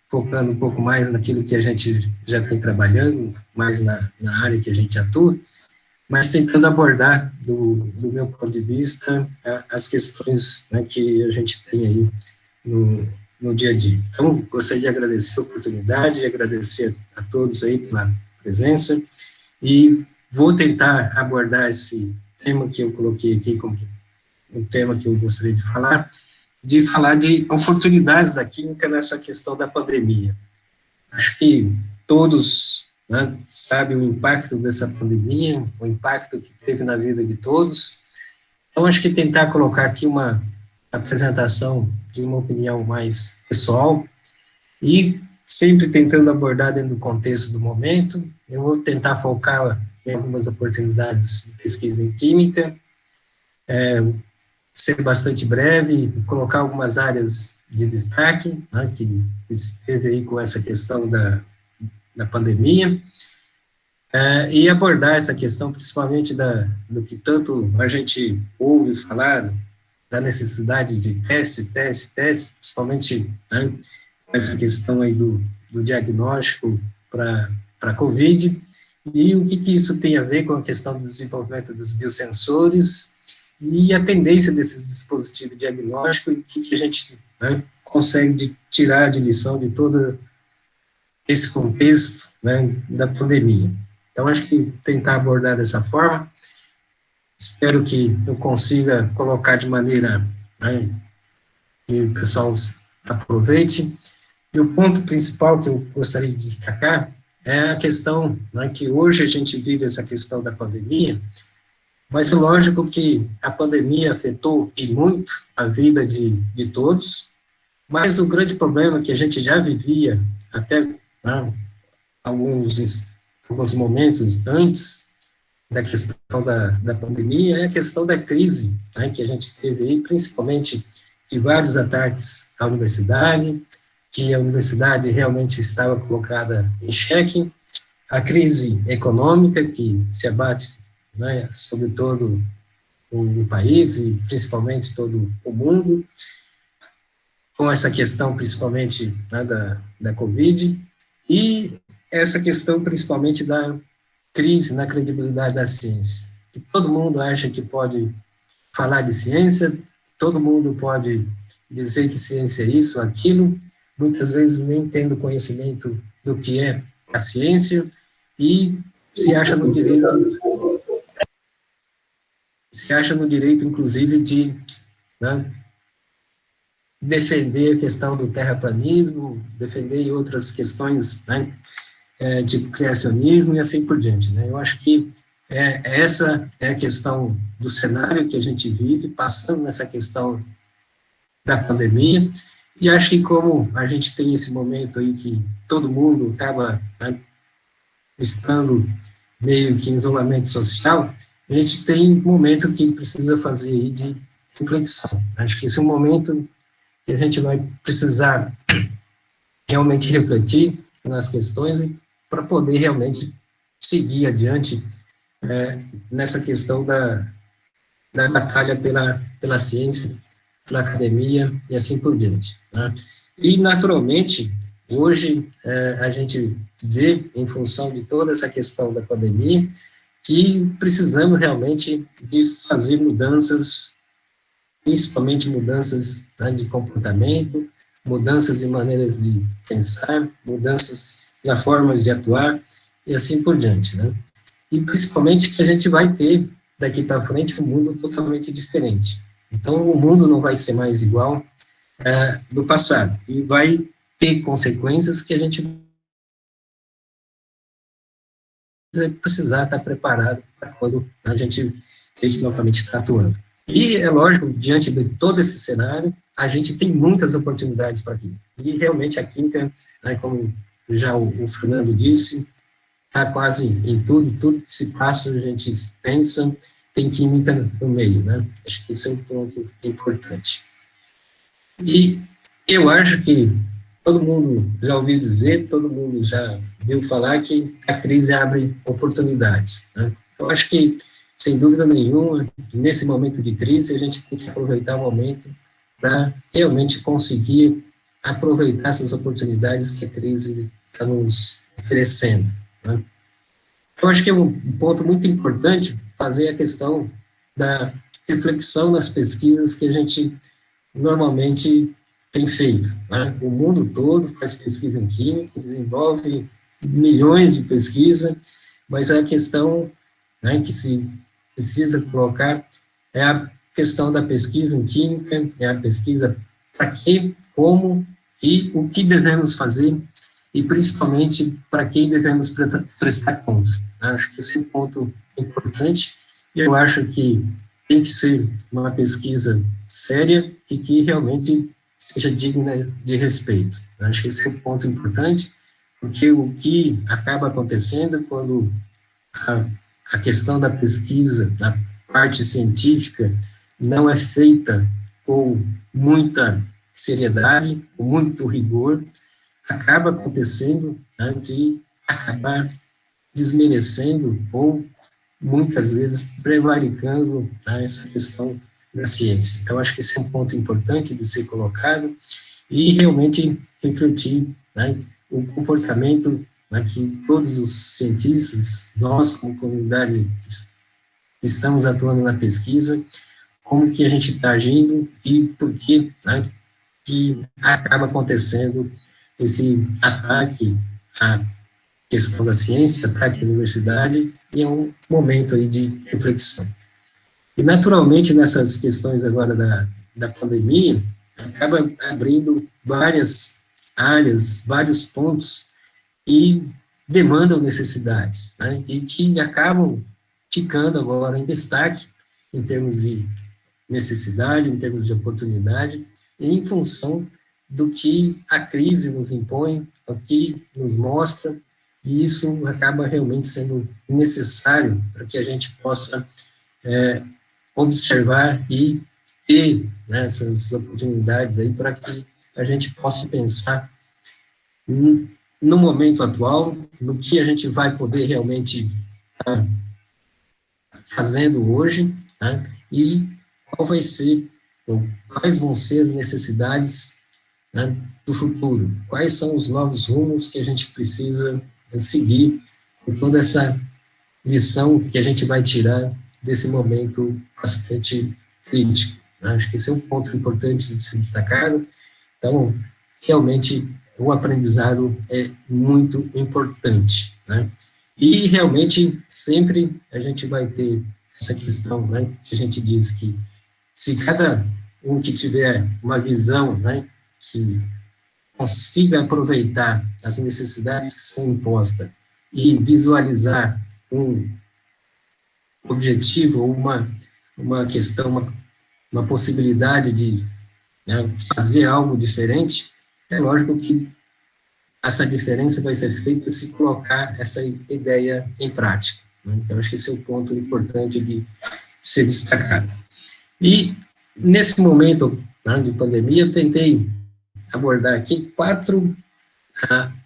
focando um pouco mais naquilo que a gente já vem trabalhando, mais na área que a gente atua, mas tentando abordar, do meu ponto de vista, as questões, né, que a gente tem aí no dia a dia. Então, gostaria de agradecer a oportunidade, agradecer a todos aí pela presença, e vou tentar abordar esse tema que eu coloquei aqui como um tema que eu gostaria de falar de oportunidades da química nessa questão da pandemia. Acho que todos, né, sabem o impacto dessa pandemia, o impacto que teve na vida de todos. Então, acho que tentar colocar aqui uma apresentação de uma opinião mais pessoal, e sempre tentando abordar dentro do contexto do momento. Eu vou tentar focar em algumas oportunidades de pesquisa em química, ser bastante breve, colocar algumas áreas de destaque, né, que esteve aí com essa questão da pandemia, e abordar essa questão principalmente do que tanto a gente ouve falar, da necessidade de testes, principalmente, né, essa questão aí do diagnóstico para a COVID, e o que isso tem a ver com a questão do desenvolvimento dos biosensores e a tendência desses dispositivos diagnósticos, e o que a gente, né, consegue tirar de lição de todo esse contexto, né, da pandemia. Então, acho que tentar abordar dessa forma, espero que eu consiga colocar de maneira, né, que o pessoal aproveite. E o ponto principal que eu gostaria de destacar é a questão, né, que hoje a gente vive essa questão da pandemia, mas é lógico que a pandemia afetou e muito a vida de todos, mas o grande problema que a gente já vivia até, né, alguns momentos antes da questão da pandemia é a questão da crise, né, que a gente teve aí, principalmente de vários ataques à universidade, que a universidade realmente estava colocada em xeque, a crise econômica que se abate, né, sobre todo o país e principalmente todo o mundo, com essa questão principalmente, né, da Covid, e essa questão principalmente da crise na credibilidade da ciência. Que todo mundo acha que pode falar de ciência, todo mundo pode dizer que ciência é isso, aquilo, muitas vezes nem tendo conhecimento do que é a ciência, e se acha no direito, inclusive, de, né, defender a questão do terraplanismo, defender outras questões, né, de criacionismo e assim por diante, né? Eu acho que essa é a questão do cenário que a gente vive, passando nessa questão da pandemia, e acho que como a gente tem esse momento aí que todo mundo acaba, né, estando meio que em isolamento social, a gente tem um momento que precisa fazer aí de reflexão. Acho que esse é um momento que a gente vai precisar realmente refletir nas questões para poder realmente seguir adiante nessa questão da batalha pela ciência, pela academia e assim por diante, né? E, naturalmente, hoje a gente vê, em função de toda essa questão da pandemia, que precisamos realmente de fazer mudanças, principalmente mudanças, né, de comportamento, mudanças em maneiras de pensar, mudanças na forma de atuar e assim por diante, né? E principalmente que a gente vai ter daqui para frente um mundo totalmente diferente. Então, o mundo não vai ser mais igual do passado, e vai ter consequências que a gente vai precisar estar preparado para quando a gente ter que novamente estar atuando. E é lógico, diante de todo esse cenário, a gente tem muitas oportunidades para aqui. E realmente a química, né, como já o Fernando disse, está quase em tudo que se passa, a gente pensa, tem química no meio, né? Acho que esse é um ponto importante. E eu acho que todo mundo já ouviu dizer, todo mundo já viu falar que a crise abre oportunidades, né? Eu acho que, sem dúvida nenhuma, nesse momento de crise, a gente tem que aproveitar o momento para realmente conseguir aproveitar essas oportunidades que a crise está nos oferecendo, né? Eu acho que é um ponto muito importante fazer a questão da reflexão nas pesquisas que a gente normalmente tem feito, né? O mundo todo faz pesquisa em química, desenvolve milhões de pesquisas, mas a questão, né, que se precisa colocar é a questão da pesquisa em química, é a pesquisa para quê, como e o que devemos fazer, e principalmente para quem devemos prestar conta. Acho que esse é um ponto importante, e eu acho que tem que ser uma pesquisa séria e que realmente seja digna de respeito. Acho que esse é um ponto importante, porque o que acaba acontecendo quando a questão da pesquisa, da parte científica, não é feita com muita seriedade, com muito rigor, acaba acontecendo, né, de acabar desmerecendo ou, muitas vezes, prevaricando, né, essa questão da ciência. Então, acho que esse é um ponto importante de ser colocado e realmente refletir, né, o comportamento, né, que todos os cientistas, nós como comunidade que estamos atuando na pesquisa, como que a gente está agindo e por que, né, que acaba acontecendo esse ataque à questão da ciência, ataque à universidade, e é um momento aí de reflexão. E, naturalmente, nessas questões agora da pandemia, acaba abrindo várias áreas, vários pontos que demandam necessidades, né, e que acabam ficando agora em destaque em termos de necessidade, em termos de oportunidade, e em função do que a crise nos impõe, o que nos mostra, e isso acaba realmente sendo necessário para que a gente possa observar e ter, né, essas oportunidades aí para que a gente possa pensar no momento atual, no que a gente vai poder realmente estar fazendo hoje, né, e qual vai ser, ou quais vão ser as necessidades, né, do futuro, quais são os novos rumos que a gente precisa seguir com toda essa lição que a gente vai tirar desse momento bastante crítico, né? Acho que esse é um ponto importante de ser destacado. Então, realmente, o aprendizado é muito importante, né? E, realmente, sempre a gente vai ter essa questão, né, que a gente diz que se cada um que tiver uma visão, né, que consiga aproveitar as necessidades que são impostas e visualizar um objetivo, uma questão, uma possibilidade de, né, fazer algo diferente, é lógico que essa diferença vai ser feita se colocar essa ideia em prática, né? Então, acho que esse é um ponto importante de ser destacado. E, nesse momento, né, de pandemia, eu tentei abordar aqui 4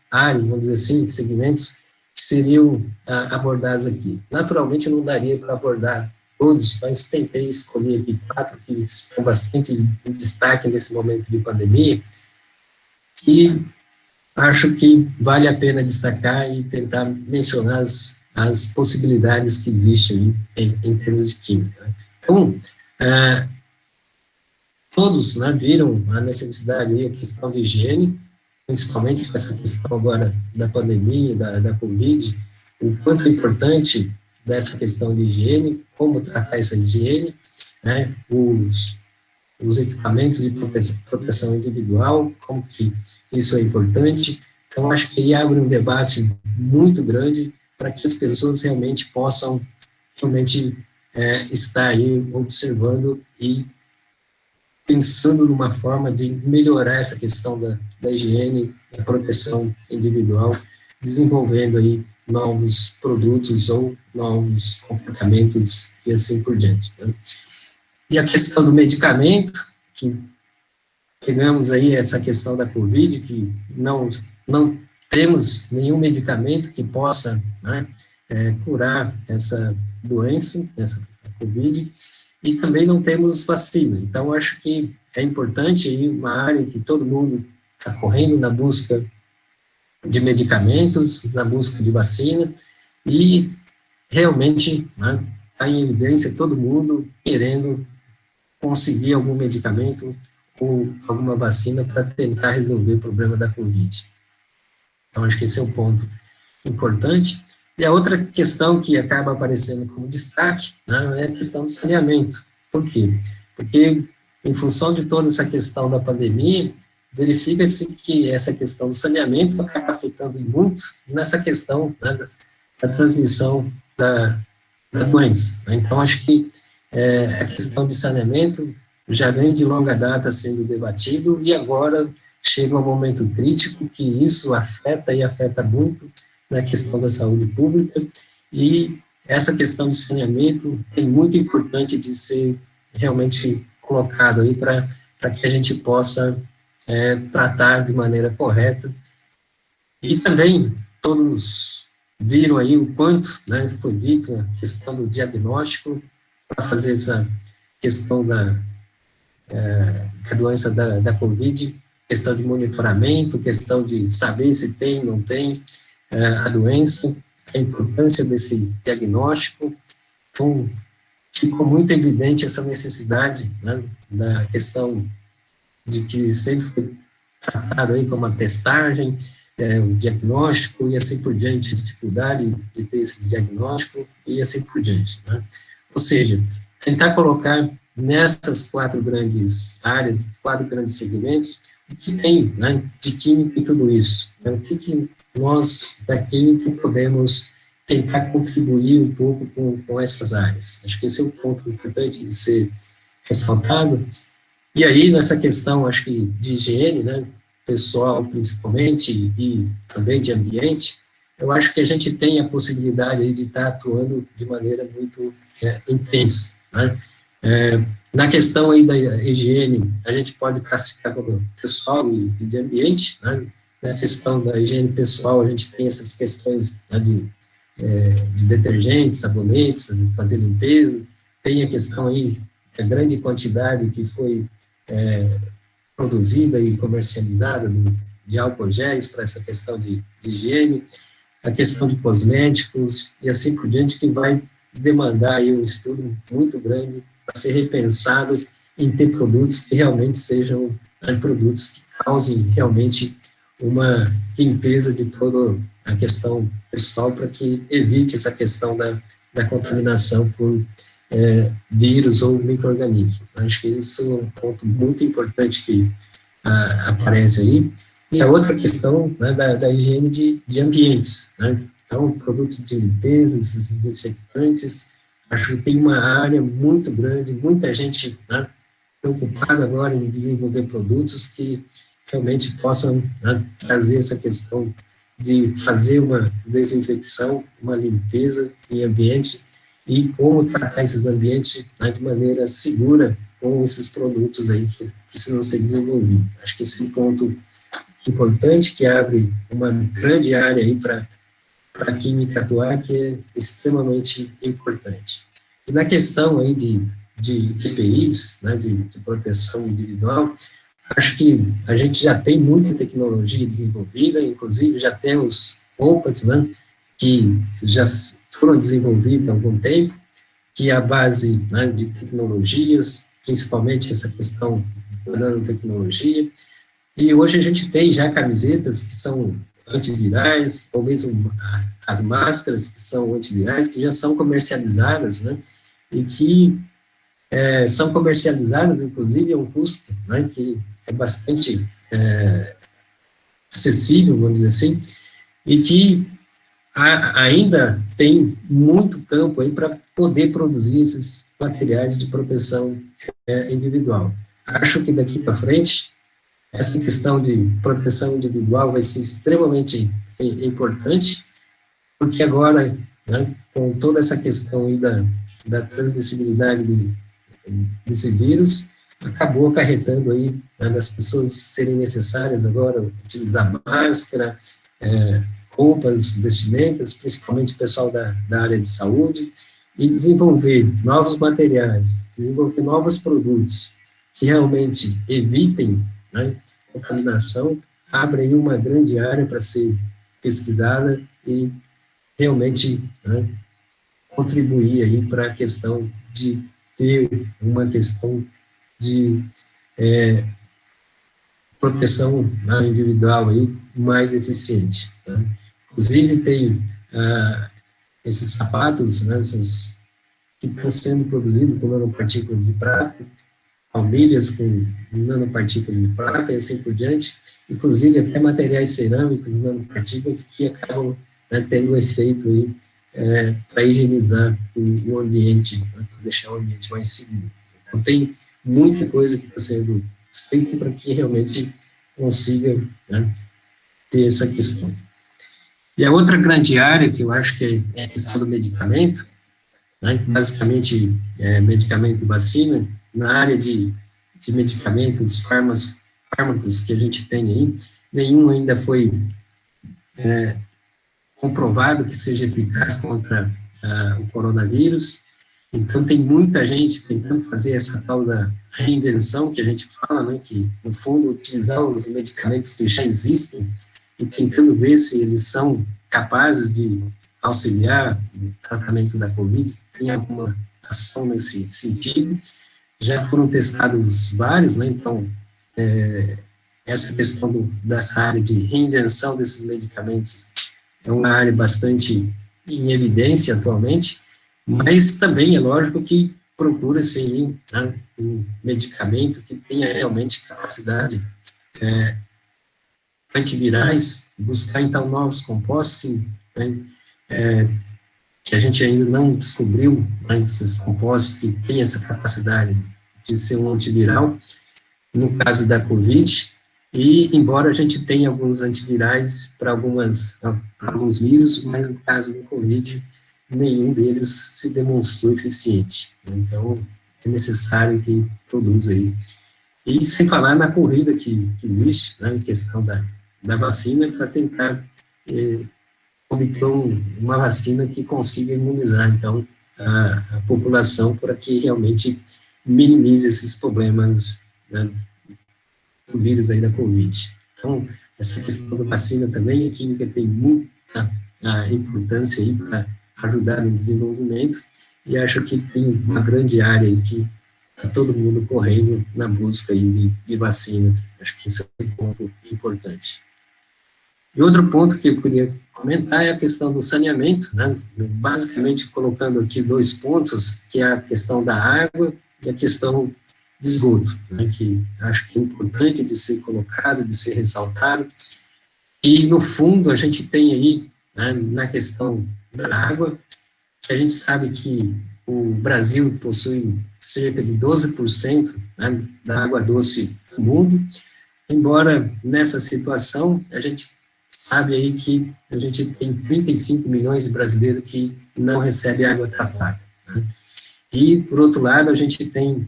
áreas, vamos dizer assim, segmentos, que seriam abordados aqui. Naturalmente, não daria para abordar todos, mas tentei escolher aqui 4 que estão bastante em destaque nesse momento de pandemia, que acho que vale a pena destacar e tentar mencionar as possibilidades que existem em termos de química. Então, todos, né, viram a necessidade e a questão de higiene, principalmente com essa questão agora da pandemia, da Covid, o quanto é importante dessa questão de higiene, como tratar essa higiene, né, os equipamentos de proteção individual, como que isso é importante. Então, acho que aí abre um debate muito grande para que as pessoas realmente possam estar aí observando e pensando numa forma de melhorar essa questão da higiene, da proteção individual, desenvolvendo aí novos produtos ou novos comportamentos e assim por diante, né? E a questão do medicamento, que pegamos aí essa questão da Covid, que não temos nenhum medicamento que possa, né, curar essa doença, essa Covid, e também não temos vacina. Então, acho que é importante aí uma área que todo mundo está correndo na busca de medicamentos, na busca de vacina, e realmente, né, está em evidência todo mundo querendo conseguir algum medicamento ou alguma vacina para tentar resolver o problema da Covid. Então, acho que esse é um ponto importante. E a outra questão que acaba aparecendo como destaque, né, é a questão do saneamento. Por quê? Porque, em função de toda essa questão da pandemia, verifica-se que essa questão do saneamento acaba afetando muito nessa questão, né, da transmissão da doença. Então, acho que a questão de saneamento já vem de longa data sendo debatido e agora chega um momento crítico que isso afeta muito na questão da saúde pública, e essa questão de saneamento é muito importante de ser realmente colocado aí para que a gente possa tratar de maneira correta. E também todos viram aí o quanto, né, foi dito a questão do diagnóstico para fazer essa questão da doença da Covid, questão de monitoramento, questão de saber se tem ou não tem a doença, a importância desse diagnóstico. Então, ficou muito evidente essa necessidade, né, da questão de que sempre foi tratado aí como a testagem, o diagnóstico e assim por diante, a dificuldade de ter esse diagnóstico e assim por diante, né? Ou seja, tentar colocar nessas 4 grandes áreas, 4 grandes segmentos, o que tem, né, de química e tudo isso, né? O que nós da química podemos tentar contribuir um pouco com essas áreas. Acho que esse é um ponto importante de ser ressaltado. E aí, nessa questão, acho que de higiene, né, pessoal principalmente, e também de ambiente, eu acho que a gente tem a possibilidade aí de estar atuando de maneira muito intensa, né? Na questão aí da higiene, a gente pode classificar como pessoal e de ambiente, né? Na questão da higiene pessoal, a gente tem essas questões, né, de detergentes, sabonetes, fazer limpeza, tem a questão aí, a grande quantidade que foi produzida e comercializada de álcool géis para essa questão de higiene, a questão de cosméticos e assim por diante, que vai demandar aí um estudo muito grande para ser repensado em ter produtos que realmente sejam produtos que causem realmente uma limpeza de toda a questão pessoal, para que evite essa questão da contaminação por vírus ou micro-organismos. Acho que isso é um ponto muito importante que aparece aí. E a outra questão, né, da higiene de ambientes, né? Então, produtos de limpeza, esses desinfetantes, acho que tem uma área muito grande, muita gente, né, preocupada agora em desenvolver produtos que realmente possam, né, trazer essa questão de fazer uma desinfecção, uma limpeza em ambiente e como tratar esses ambientes, né, de maneira segura com esses produtos aí que precisam ser desenvolvidos. Acho que esse é um ponto importante que abre uma grande área aí para a química atuar, que é extremamente importante. E na questão aí de EPIs, né, de proteção individual, acho que a gente já tem muita tecnologia desenvolvida, inclusive já temos roupas, né, que já foram desenvolvidas há algum tempo, que é a base, né, de tecnologias, principalmente essa questão da nanotecnologia, e hoje a gente tem já camisetas que são antivirais, ou mesmo as máscaras que são antivirais, que já são comercializadas, né, e que são comercializadas, inclusive, a um custo, né, que é bastante acessível, vamos dizer assim, e que ainda tem muito campo aí para poder produzir esses materiais de proteção individual. Acho que daqui para frente, essa questão de proteção individual vai ser extremamente importante, porque agora, né, com toda essa questão aí da transmissibilidade desse vírus, acabou acarretando aí, né, das pessoas serem necessárias agora utilizar máscara, roupas, vestimentas, principalmente o pessoal da área de saúde, e desenvolver novos materiais, desenvolver novos produtos que realmente evitem, né, contaminação, abre aí uma grande área para ser pesquisada e realmente, né, contribuir aí para a questão de ter uma questão de proteção, né, individual aí mais eficiente, né? Inclusive tem esses sapatos, né, esses que estão sendo produzidos com nanopartículas de prata, palmilhas com nanopartículas de prata e assim por diante, inclusive até materiais cerâmicos, nanopartículas, que acabam, né, tendo um efeito aí para higienizar o ambiente, né, para deixar o ambiente mais seguro. Então tem muita coisa que está sendo feita para que realmente consiga, né, ter essa questão. E a outra grande área que eu acho que é a questão do medicamento, né, basicamente medicamento e vacina, na área de medicamentos, fármacos que a gente tem aí, nenhum ainda foi comprovado que seja eficaz contra o coronavírus, Então, tem muita gente tentando fazer essa tal da reinvenção que a gente fala, né, que, no fundo, utilizar os medicamentos que já existem e tentando ver se eles são capazes de auxiliar no tratamento da Covid, tem alguma ação nesse sentido. Já foram testados vários, né, então, essa questão dessa área de reinvenção desses medicamentos é uma área bastante em evidência atualmente, mas também é lógico que procura-se um medicamento que tenha realmente capacidade antivirais, buscar então novos compostos que a gente ainda não descobriu, esses compostos que têm essa capacidade de ser um antiviral, no caso da Covid, e embora a gente tenha alguns antivirais para alguns vírus, mas no caso do Covid, nenhum deles se demonstrou eficiente. Então, é necessário que produza aí. E sem falar na corrida que existe, né, em questão da vacina, para tentar obter uma vacina que consiga imunizar, então, a população para que realmente minimize esses problemas, né, do vírus aí da Covid. Então, essa questão da vacina também, a química tem muita importância aí para ajudar no desenvolvimento, e acho que tem uma grande área aí que está todo mundo correndo na busca aí de vacinas. Acho que isso é um ponto importante. E outro ponto que eu queria comentar é a questão do saneamento, né? Basicamente colocando aqui 2 pontos, que é a questão da água e a questão de esgoto, né? Que acho que é importante de ser colocado, de ser ressaltado. E, no fundo, a gente tem aí, né, na questão da água, que a gente sabe que o Brasil possui cerca de 12%, né, da água doce do mundo, embora nessa situação a gente sabe aí que a gente tem 35 milhões de brasileiros que não recebem água tratada, né? E, por outro lado, a gente tem,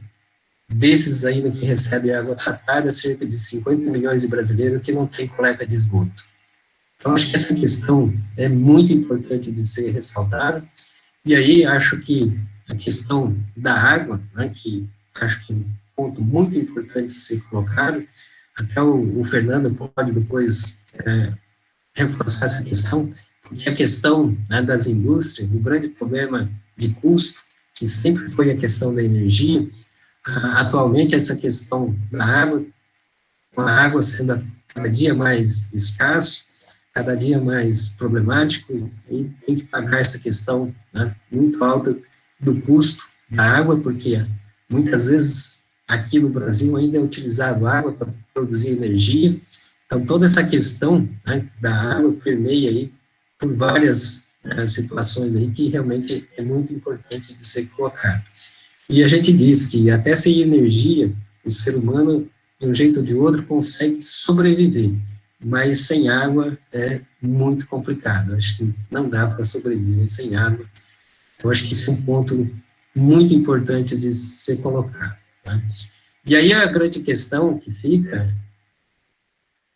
desses ainda que recebem água tratada, cerca de 50 milhões de brasileiros que não têm coleta de esgoto. Então, acho que essa questão é muito importante de ser ressaltada, e aí acho que a questão da água, né, que acho que é um ponto muito importante de ser colocado, até o Fernando pode depois reforçar essa questão, porque a questão, né, das indústrias, o grande problema de custo, que sempre foi a questão da energia, atualmente essa questão da água, com a água sendo cada dia mais escasso, cada dia mais problemático, e tem que pagar essa questão, né, muito alta do custo da água, porque muitas vezes aqui no Brasil ainda é utilizado água para produzir energia. Então, toda essa questão, né, da água permeia aí por várias situações aí que realmente é muito importante de ser colocado. E a gente diz que até sem energia, o ser humano, de um jeito ou de outro, consegue sobreviver, mas sem água é muito complicado. Acho que não dá para sobreviver sem água. Eu acho que isso é um ponto muito importante de ser colocado, tá? E aí a grande questão que fica,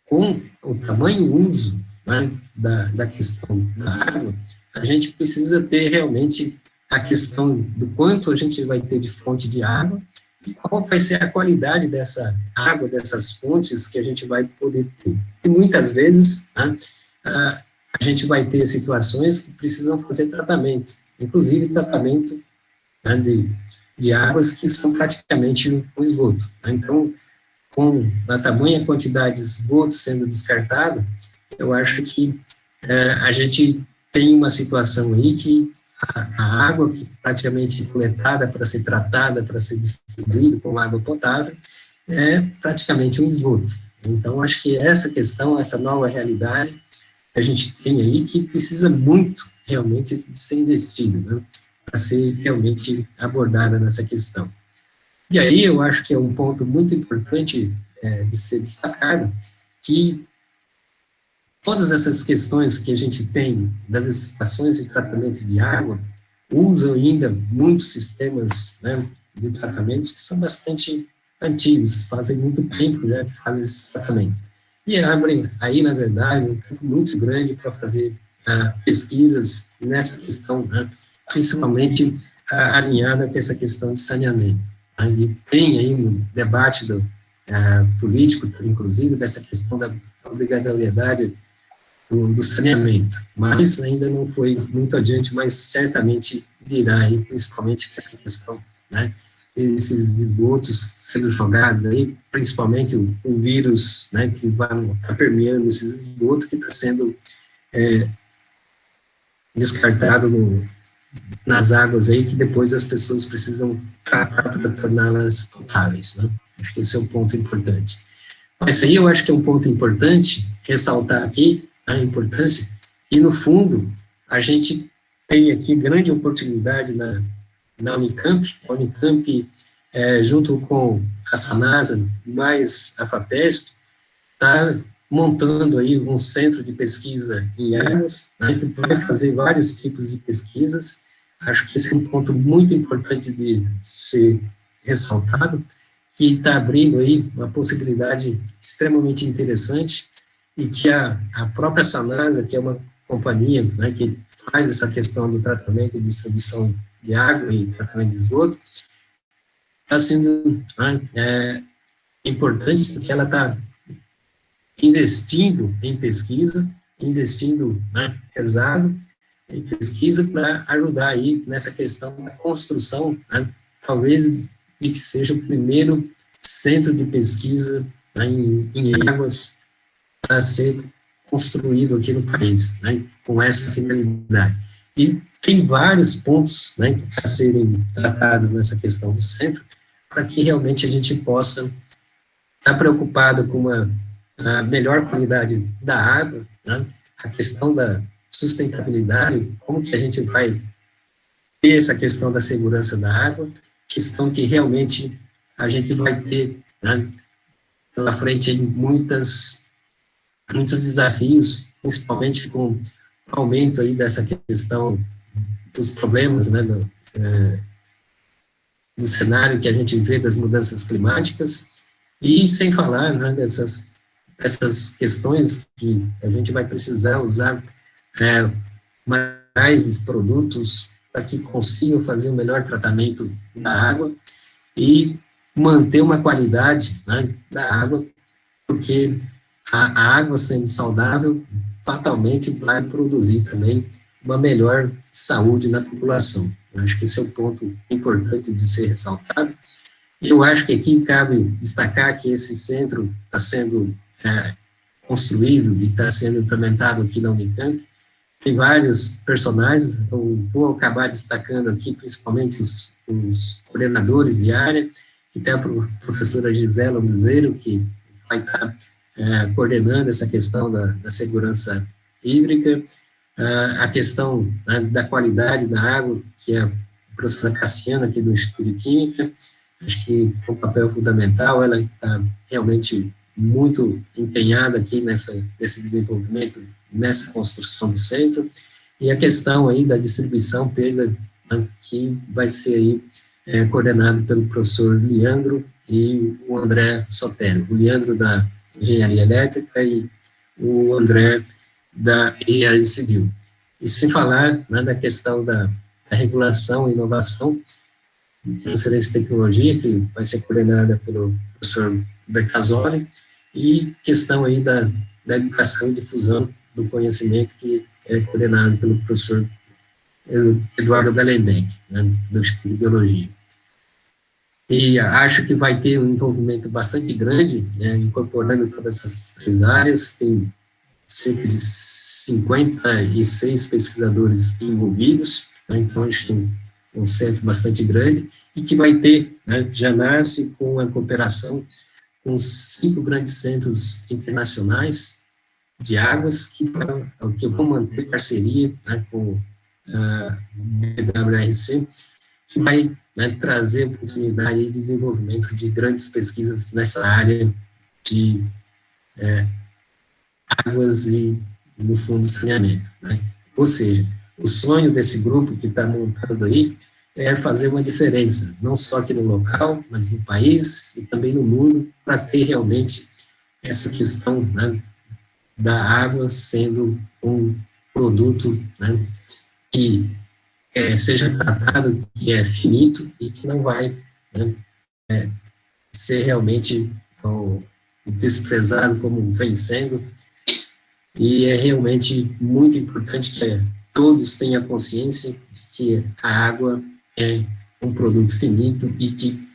com o tamanho uso, né, da questão da água, a gente precisa ter realmente a questão do quanto a gente vai ter de fonte de água e qual vai ser a qualidade dessa água, dessas fontes que a gente vai poder ter. E muitas vezes, né, a gente vai ter situações que precisam fazer tratamento, inclusive tratamento, né, de águas que são praticamente um esgoto, né? Então, com a tamanha quantidade de esgoto sendo descartado, eu acho que a gente tem uma situação aí que a água que praticamente é coletada para ser tratada, para ser distribuída como água potável, é praticamente um esgoto. Então, acho que essa questão, essa nova realidade que a gente tem aí, que precisa muito, realmente, de ser investido, né, para ser realmente abordada nessa questão. E aí, eu acho que é um ponto muito importante de ser destacado, que todas essas questões que a gente tem das estações de tratamento de água usam ainda muitos sistemas, né, de tratamento que são bastante antigos, fazem muito tempo já que fazem esse tratamento. E abrem aí, na verdade, um campo muito grande para fazer pesquisas nessa questão, né, principalmente alinhada com essa questão de saneamento. E tem aí no debate político, inclusive, dessa questão da obrigatoriedade do saneamento, mas ainda não foi muito adiante, mas certamente virá aí, principalmente com essa questão, né, esses esgotos sendo jogados aí, principalmente o vírus, né, que vai estar permeando esses esgotos, que está sendo descartado nas águas aí, que depois as pessoas precisam tratar para torná-las potáveis, né? Acho que esse é um ponto importante. Mas aí eu acho que é um ponto importante ressaltar aqui a importância, e no fundo, a gente tem aqui grande oportunidade na Unicamp. A Unicamp, junto com a Sanasa, mais a FAPESP, está montando aí um centro de pesquisa em águas, né, que vai fazer vários tipos de pesquisas. Acho que esse é um ponto muito importante de ser ressaltado, que está abrindo aí uma possibilidade extremamente interessante, e que a própria Sanasa, que é uma companhia, né, que faz essa questão do tratamento e distribuição de água e tratamento de esgoto, está sendo importante, porque ela está investindo em pesquisa, investindo, né, pesado em pesquisa para ajudar aí nessa questão da construção, né, talvez de que seja o primeiro centro de pesquisa, né, em águas a ser construído aqui no país, né, com essa finalidade. E tem vários pontos, né, a serem tratados nessa questão do centro, para que realmente a gente possa estar preocupado com a melhor qualidade da água, né, a questão da sustentabilidade, como que a gente vai ter essa questão da segurança da água, questão que realmente a gente vai ter, né, pela frente muitos desafios, principalmente com o aumento aí dessa questão dos problemas, né, do cenário que a gente vê das mudanças climáticas, e sem falar, né, dessas questões que a gente vai precisar usar mais produtos para que consigam fazer o melhor tratamento da água e manter uma qualidade, né, da água, porque a água sendo saudável, fatalmente vai produzir também uma melhor saúde na população. Eu acho que esse é um ponto importante de ser ressaltado. Eu acho que aqui cabe destacar que esse centro está sendo construído e está sendo implementado aqui na Unicamp. Tem vários personagens, então vou acabar destacando aqui principalmente os coordenadores de área, que tem a professora Gisela Muzeiro, que vai estar coordenando essa questão da segurança hídrica, a questão, né, da qualidade da água, que é a professora Cassiana, aqui do Instituto de Química. Acho que é um papel fundamental, ela está realmente muito empenhada aqui nesse desenvolvimento, nessa construção do centro, e a questão aí da distribuição, perda, né, que vai ser aí coordenado pelo professor Leandro e o André Sotero, o Leandro da Engenharia Elétrica e o André da Engenharia Civil. E sem falar, né, da questão da regulação e inovação, transferência de tecnologia, que vai ser coordenada pelo professor Bertazzoli, e questão aí da educação e difusão do conhecimento, que é coordenado pelo professor Eduardo Bellenbeck, né, do Instituto de Biologia. E acho que vai ter um envolvimento bastante grande, né, incorporando todas essas três áreas. Tem cerca de 56 pesquisadores envolvidos, né, então acho que um centro bastante grande, e que vai ter, né, já nasce com a cooperação com 5 grandes centros internacionais de águas, que vão manter parceria, né, com a BWRC, que vai, né, trazer oportunidade de desenvolvimento de grandes pesquisas nessa área de águas e, no fundo, saneamento, né? Ou seja, o sonho desse grupo que está montando aí é fazer uma diferença, não só aqui no local, mas no país e também no mundo, para ter realmente essa questão, né, da água sendo um produto, né, que seja tratado que é finito e que não vai, né, ser realmente desprezado como vem sendo. E é realmente muito importante que todos tenham consciência de que a água é um produto finito e que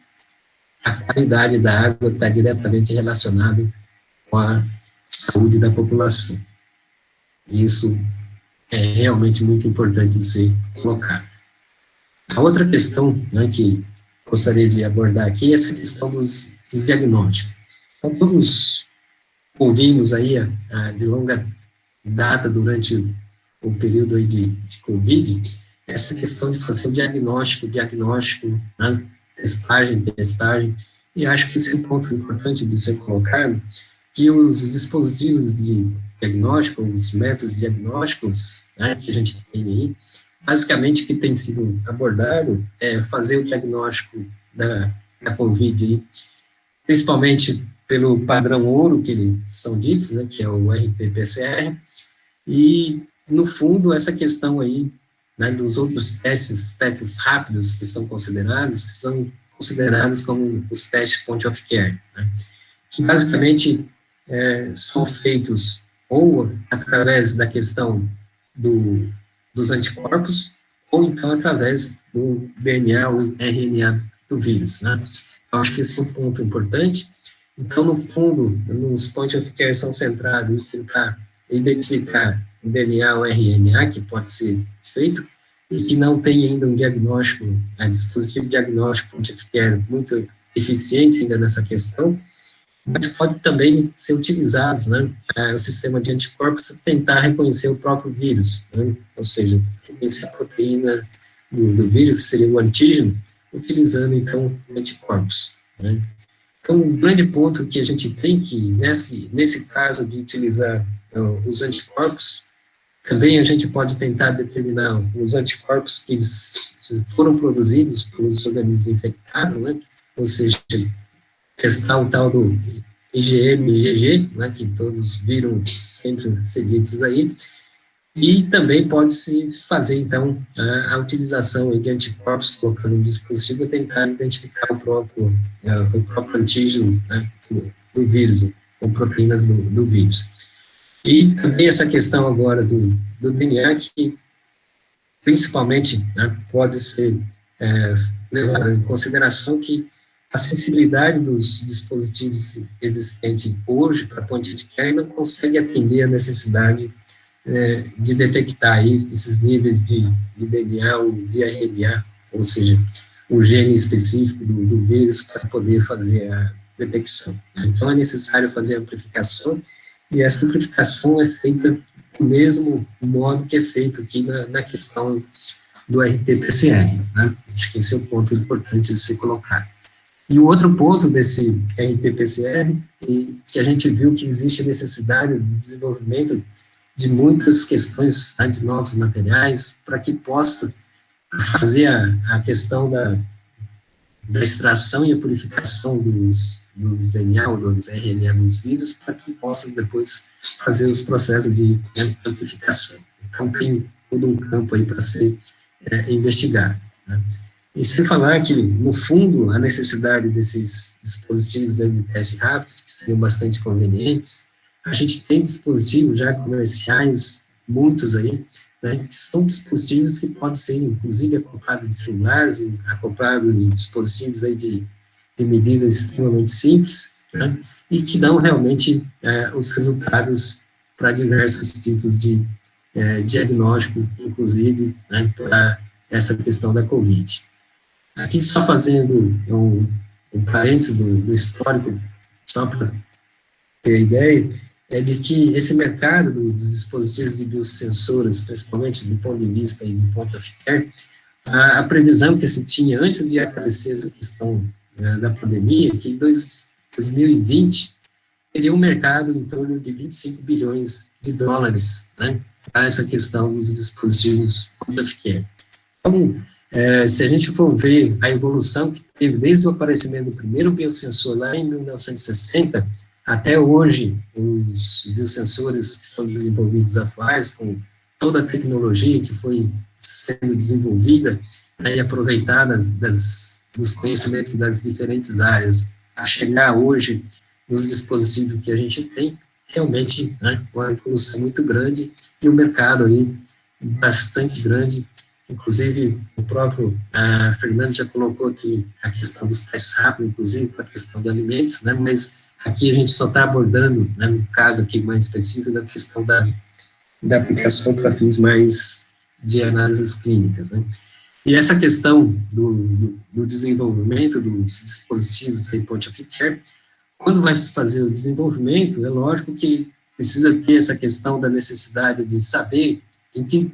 a qualidade da água está diretamente relacionada com a saúde da população. Isso é realmente muito importante de ser colocado. A outra questão, né, que gostaria de abordar aqui é essa questão dos diagnósticos. Então, todos ouvimos aí de longa data durante o período aí de Covid, essa questão de fazer o diagnóstico, né, testagem, e acho que esse é um ponto importante de ser colocado, que os dispositivos de diagnóstico, os métodos diagnósticos, né, que a gente tem aí, basicamente o que tem sido abordado é fazer o diagnóstico da Covid, aí, principalmente pelo padrão ouro, que eles são ditos, né, que é o RT-PCR, e, no fundo, essa questão aí, né, dos outros testes rápidos que são considerados como os testes point of care, né, que basicamente são feitos ou através da questão dos anticorpos, ou então através do DNA ou RNA do vírus, né. Eu acho que esse é um ponto importante. Então, no fundo, nos point of care são centrados em tentar identificar o DNA ou RNA que pode ser feito e que não tem ainda um diagnóstico, dispositivo diagnóstico point of care muito eficiente ainda nessa questão, mas pode também ser utilizados, né, o sistema de anticorpos para tentar reconhecer o próprio vírus, né, ou seja, reconhecer a proteína do vírus, que seria o antígeno, utilizando, então, anticorpos, né. Então, um grande ponto que a gente tem que, nesse caso de utilizar os anticorpos, também a gente pode tentar determinar os anticorpos que foram produzidos pelos organismos infectados, né, ou seja, testar o tal do IgM e IgG, né, que todos viram sempre ser ditos aí, e também pode-se fazer, então, a utilização de anticorpos, colocando um dispositivo para tentar identificar o próprio antígeno, né, do vírus, ou proteínas do vírus. E também essa questão agora do DNA, que principalmente, né, pode ser levada em consideração que a sensibilidade dos dispositivos existentes hoje para point of care não consegue atender a necessidade de detectar aí esses níveis de DNA ou de RNA, ou seja, o gene específico do vírus para poder fazer a detecção. Então, é necessário fazer a amplificação, e essa amplificação é feita do mesmo modo que é feito aqui na questão do RT-PCR, né? Acho que esse é o ponto importante de se colocar. E o outro ponto desse RT-PCR é que a gente viu que existe necessidade de desenvolvimento de muitas questões, né, de novos materiais, para que possa fazer a questão da extração e a purificação dos DNA ou dos RNA dos vírus, para que possa depois fazer os processos de amplificação. Então, tem todo um campo aí para ser investigado, né? E sem falar que, no fundo, a necessidade desses dispositivos de teste rápido, que seriam bastante convenientes, a gente tem dispositivos já comerciais, muitos aí, né, que são dispositivos que podem ser, inclusive, acoplados de celulares, acoplados em dispositivos aí de medidas extremamente simples, né, e que dão realmente os resultados para diversos tipos de diagnóstico, inclusive, né, para essa questão da Covid. Aqui, só fazendo um parênteses do histórico, só para ter ideia, é de que esse mercado dos dispositivos de biosensores, principalmente do ponto de vista aí do point of care, a previsão que se tinha antes de aparecer essa questão da pandemia, que em 2020 teria um mercado em torno de 25 bilhões de dólares, né, para essa questão dos dispositivos point of care. Então, se a gente for ver a evolução que teve desde o aparecimento do primeiro biosensor lá em 1960, até hoje, os biosensores que são desenvolvidos atuais, com toda a tecnologia que foi sendo desenvolvida, né, e aproveitada dos conhecimentos das diferentes áreas, a chegar hoje nos dispositivos que a gente tem, realmente, né, uma evolução muito grande, e o mercado aí bastante grande. Inclusive, o próprio Fernando já colocou aqui a questão dos testes rápidos, inclusive para a questão de alimentos, né, mas aqui a gente só está abordando, né, no caso aqui mais específico, da questão da aplicação para fins mais de análises clínicas, né. E essa questão do desenvolvimento dos dispositivos aí point of care, quando vai se fazer o desenvolvimento, é lógico que precisa ter essa questão da necessidade de saber em que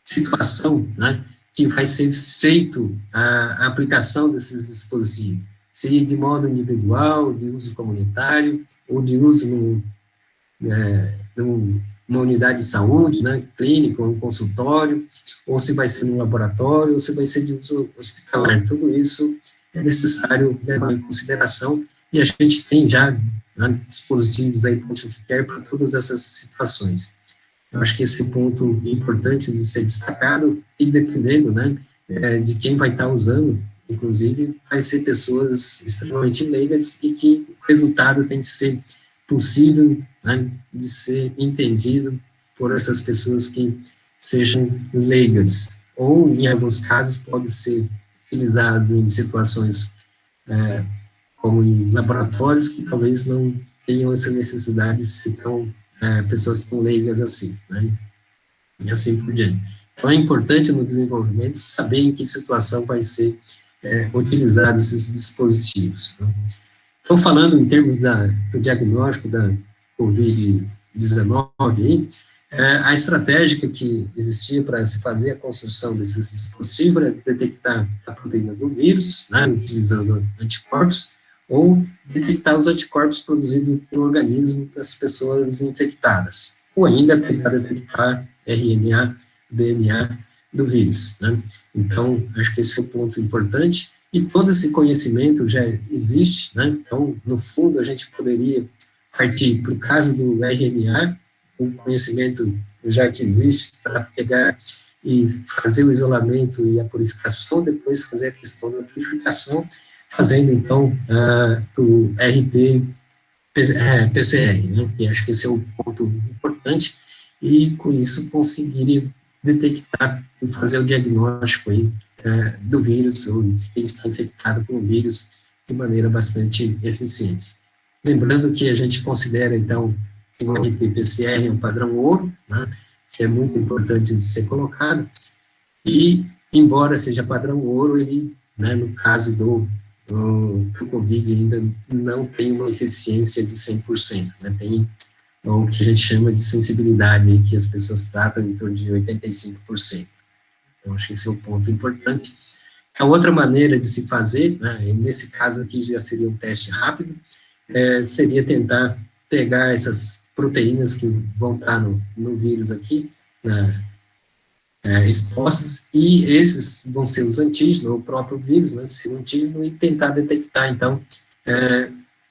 situação, né, que vai ser feito a aplicação desses dispositivos, se de modo individual, de uso comunitário, ou de uso numa unidade de saúde, né, clínica, ou um consultório, ou se vai ser no laboratório, ou se vai ser de uso hospitalar. Tudo isso é necessário levar em consideração, e a gente tem já, né, dispositivos aí point of care para todas essas situações. Eu acho que esse é um ponto importante de ser destacado, e dependendo, né, de quem vai estar usando, inclusive, vai ser pessoas extremamente leigas, e que o resultado tem que ser possível, né, de ser entendido por essas pessoas que sejam leigas, ou, em alguns casos, pode ser utilizado em situações como em laboratórios, que talvez não tenham essa necessidade de ser pessoas tão leigas assim, né, e assim por diante. Então, é importante no desenvolvimento saber em que situação vai ser utilizados esses dispositivos, né. Então, falando em termos do diagnóstico da COVID-19, a estratégia que existia para se fazer a construção desses dispositivos era detectar a proteína do vírus, né, utilizando anticorpos, ou detectar os anticorpos produzidos pelo organismo das pessoas infectadas, ou ainda tentar detectar RNA, DNA do vírus, né. Então, acho que esse é o ponto importante, e todo esse conhecimento já existe, né, então, no fundo, a gente poderia partir para o caso do RNA, o conhecimento já que existe, para pegar e fazer o isolamento e a purificação, depois fazer a questão da purificação, fazendo, então, o RT-PCR, né, e acho que esse é o ponto importante, e com isso conseguiria detectar e fazer o diagnóstico aí, do vírus, ou de quem está infectado com o vírus, de maneira bastante eficiente. Lembrando que a gente considera, então, que o RT-PCR é um padrão ouro, né, que é muito importante de ser colocado, e, embora seja padrão ouro, ele, né, no caso do Covid, ainda não tem uma eficiência de 100%, né, tem o que a gente chama de sensibilidade, aí, que as pessoas tratam em torno de 85%. Então, acho que esse é um ponto importante. A outra maneira de se fazer, né, nesse caso aqui já seria um teste rápido, seria tentar pegar essas proteínas que vão estar no vírus aqui, expostas, e esses vão ser os antígenos, ou o próprio vírus, né, ser um antígeno, e tentar detectar, então,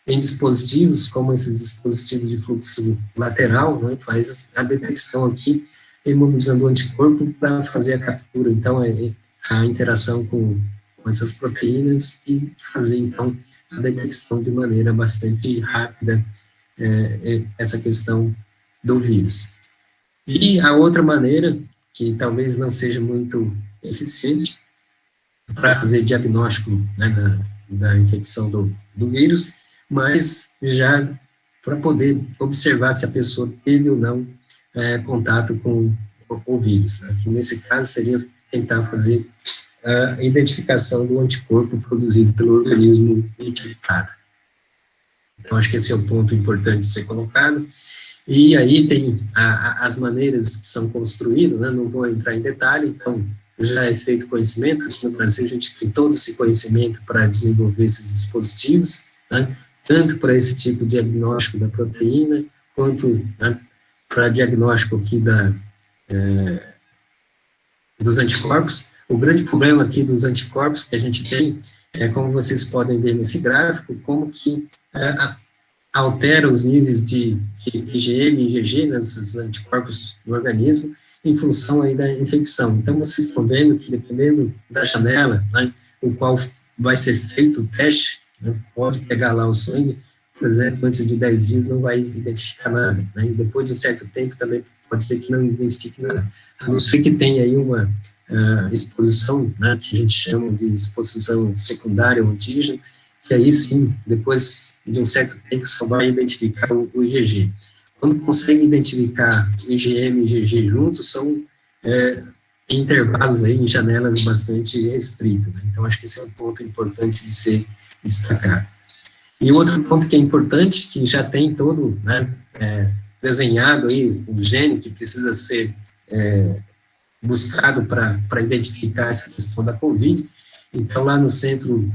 em dispositivos, como esses dispositivos de fluxo lateral, né, faz a detecção aqui, imobilizando o anticorpo para fazer a captura, então, a interação com essas proteínas, e fazer, então, a detecção de maneira bastante rápida, essa questão do vírus. E a outra maneira, que talvez não seja muito eficiente, para fazer diagnóstico, né, da infecção do vírus, mas já para poder observar se a pessoa teve ou não contato com o vírus, né, que nesse caso seria tentar fazer a identificação do anticorpo produzido pelo organismo infectado. Então, acho que esse é o ponto importante de ser colocado. E aí tem as maneiras que são construídas, né, não vou entrar em detalhe, então, já é feito conhecimento, aqui no Brasil a gente tem todo esse conhecimento para desenvolver esses dispositivos, né, tanto para esse tipo de diagnóstico da proteína, quanto, né, para diagnóstico aqui dos anticorpos. O grande problema aqui dos anticorpos que a gente tem como vocês podem ver nesse gráfico, como que altera os níveis de IgM e IgG, né, esses anticorpos no organismo, em função aí da infecção. Então, vocês estão vendo que, dependendo da janela, né, o qual vai ser feito o teste, né, pode pegar lá o sangue, por exemplo, antes de 10 dias não vai identificar nada, né, e depois de um certo tempo também pode ser que não identifique nada, a não ser que tenha aí uma exposição, né, que a gente chama de exposição secundária ao antígeno, que aí sim, depois de um certo tempo, só vai identificar o IgG. Quando consegue identificar IgM e IgG juntos, são em intervalos aí, em janelas bastante restritas, né? Então, acho que esse é um ponto importante de ser destacado. E outro ponto que é importante, que já tem todo, né, desenhado aí, o gene que precisa ser buscado para identificar essa questão da COVID. Então, lá no Centro